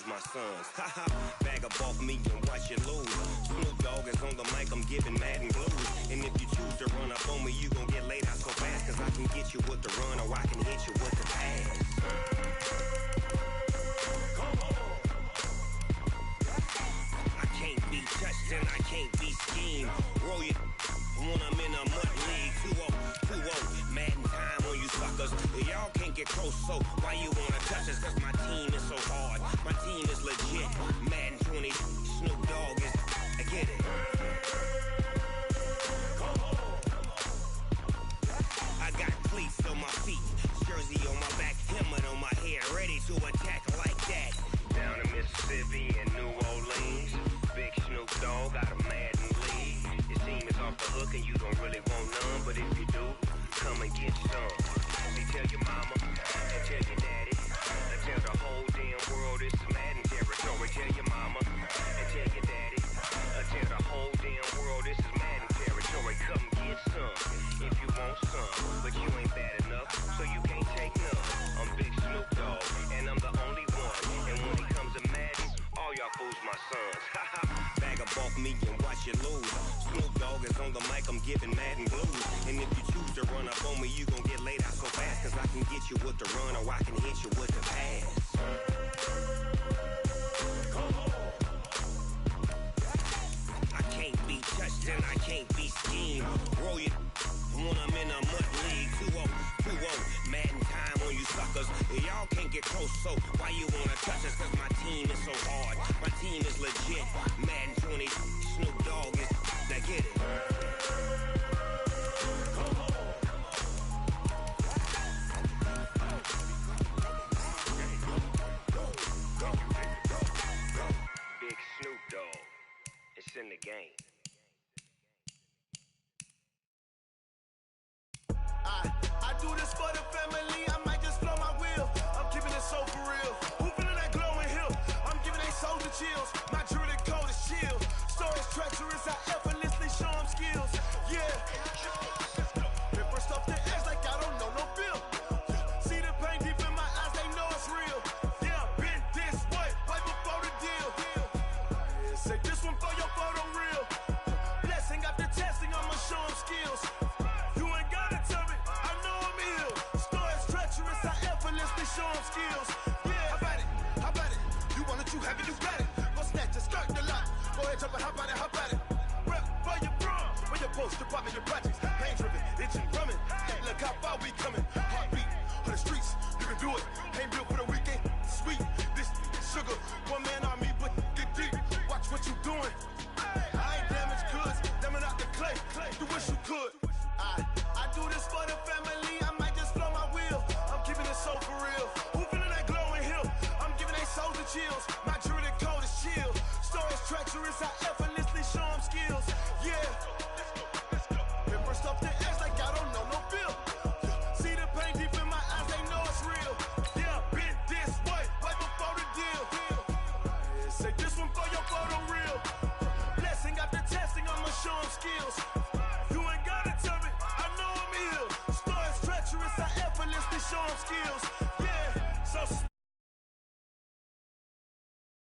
My sons, bag up off me and watch you lose. Snoop Dogg is on the mic, I'm giving Madden blues. And if you choose to run up on me, you gon' get laid out so fast. Cause I can get you with the run or I can hit you with the pass. Come on. I can't be touched and I can't be schemed. Roll you when I'm in a mud league. 2-0, Madden time on you suckers. Y'all can't get close, so why you wanna touch us? Cause my team is so hard. My team is legit. Madden 20, Snoop Dogg is. I get it. I got cleats on my feet, jersey on my back, helmet on my head, ready to attack like that. Down in Mississippi and New Orleans, big Snoop Dogg got a Madden league. Your team is off the hook and you don't really want none, but if you do, come and get some. See, tell your mama and tell your daddy. And tell the whole damn world it's Madden territory. Tell your mama and tell your daddy. And tell the whole damn world this is Madden territory. Come get some if you want some, but you ain't bad enough, so you can't take none. I'm Big Snoop Dogg, and I'm the only one. And when it comes to Madden, all y'all fools my sons. Bag up off me and watch you lose. Snoop Dogg is on the mic, I'm giving Madden blues. And if you choose to run up on me, you gon' get laid out so fast. Cause I can get you with the run or I can hit you with the pass. I can't be touched and I can't be schemed. Roll you when I'm in a mud league. 2-0, Madden time on you suckers. Y'all can't get close, so why you wanna touch us? Cause my team is so hard. My team is legit. Madden 20, Snoop Dogg is. Now get it. Big Snoop Dogg. It's in the game. I do this for the family, I might just blow my wheel. I'm keeping it so for real. Who feeling that glowing hill? I'm giving they soldier chills. My jewelry cold as chill. Stories treacherous, I effortlessly show them skills. Yeah. Paper stuff to ass like I don't know no bill. See the pain deep in my eyes, they know it's real. Yeah, been this way, right before the deal. Say this one for your photo reel. Blessing after testing, I'ma show them skills. Show them skills. Yeah, how about it? How about it? You want it, you have it, you got it. Go snatch it, skirt the lot. Go ahead, jump it, how about it? How about it? Rep for your bra, for your poster, popping your projects. Pain driven, itching, drumming. Look how far we coming. Heartbeat on the streets, do it. Ain't built for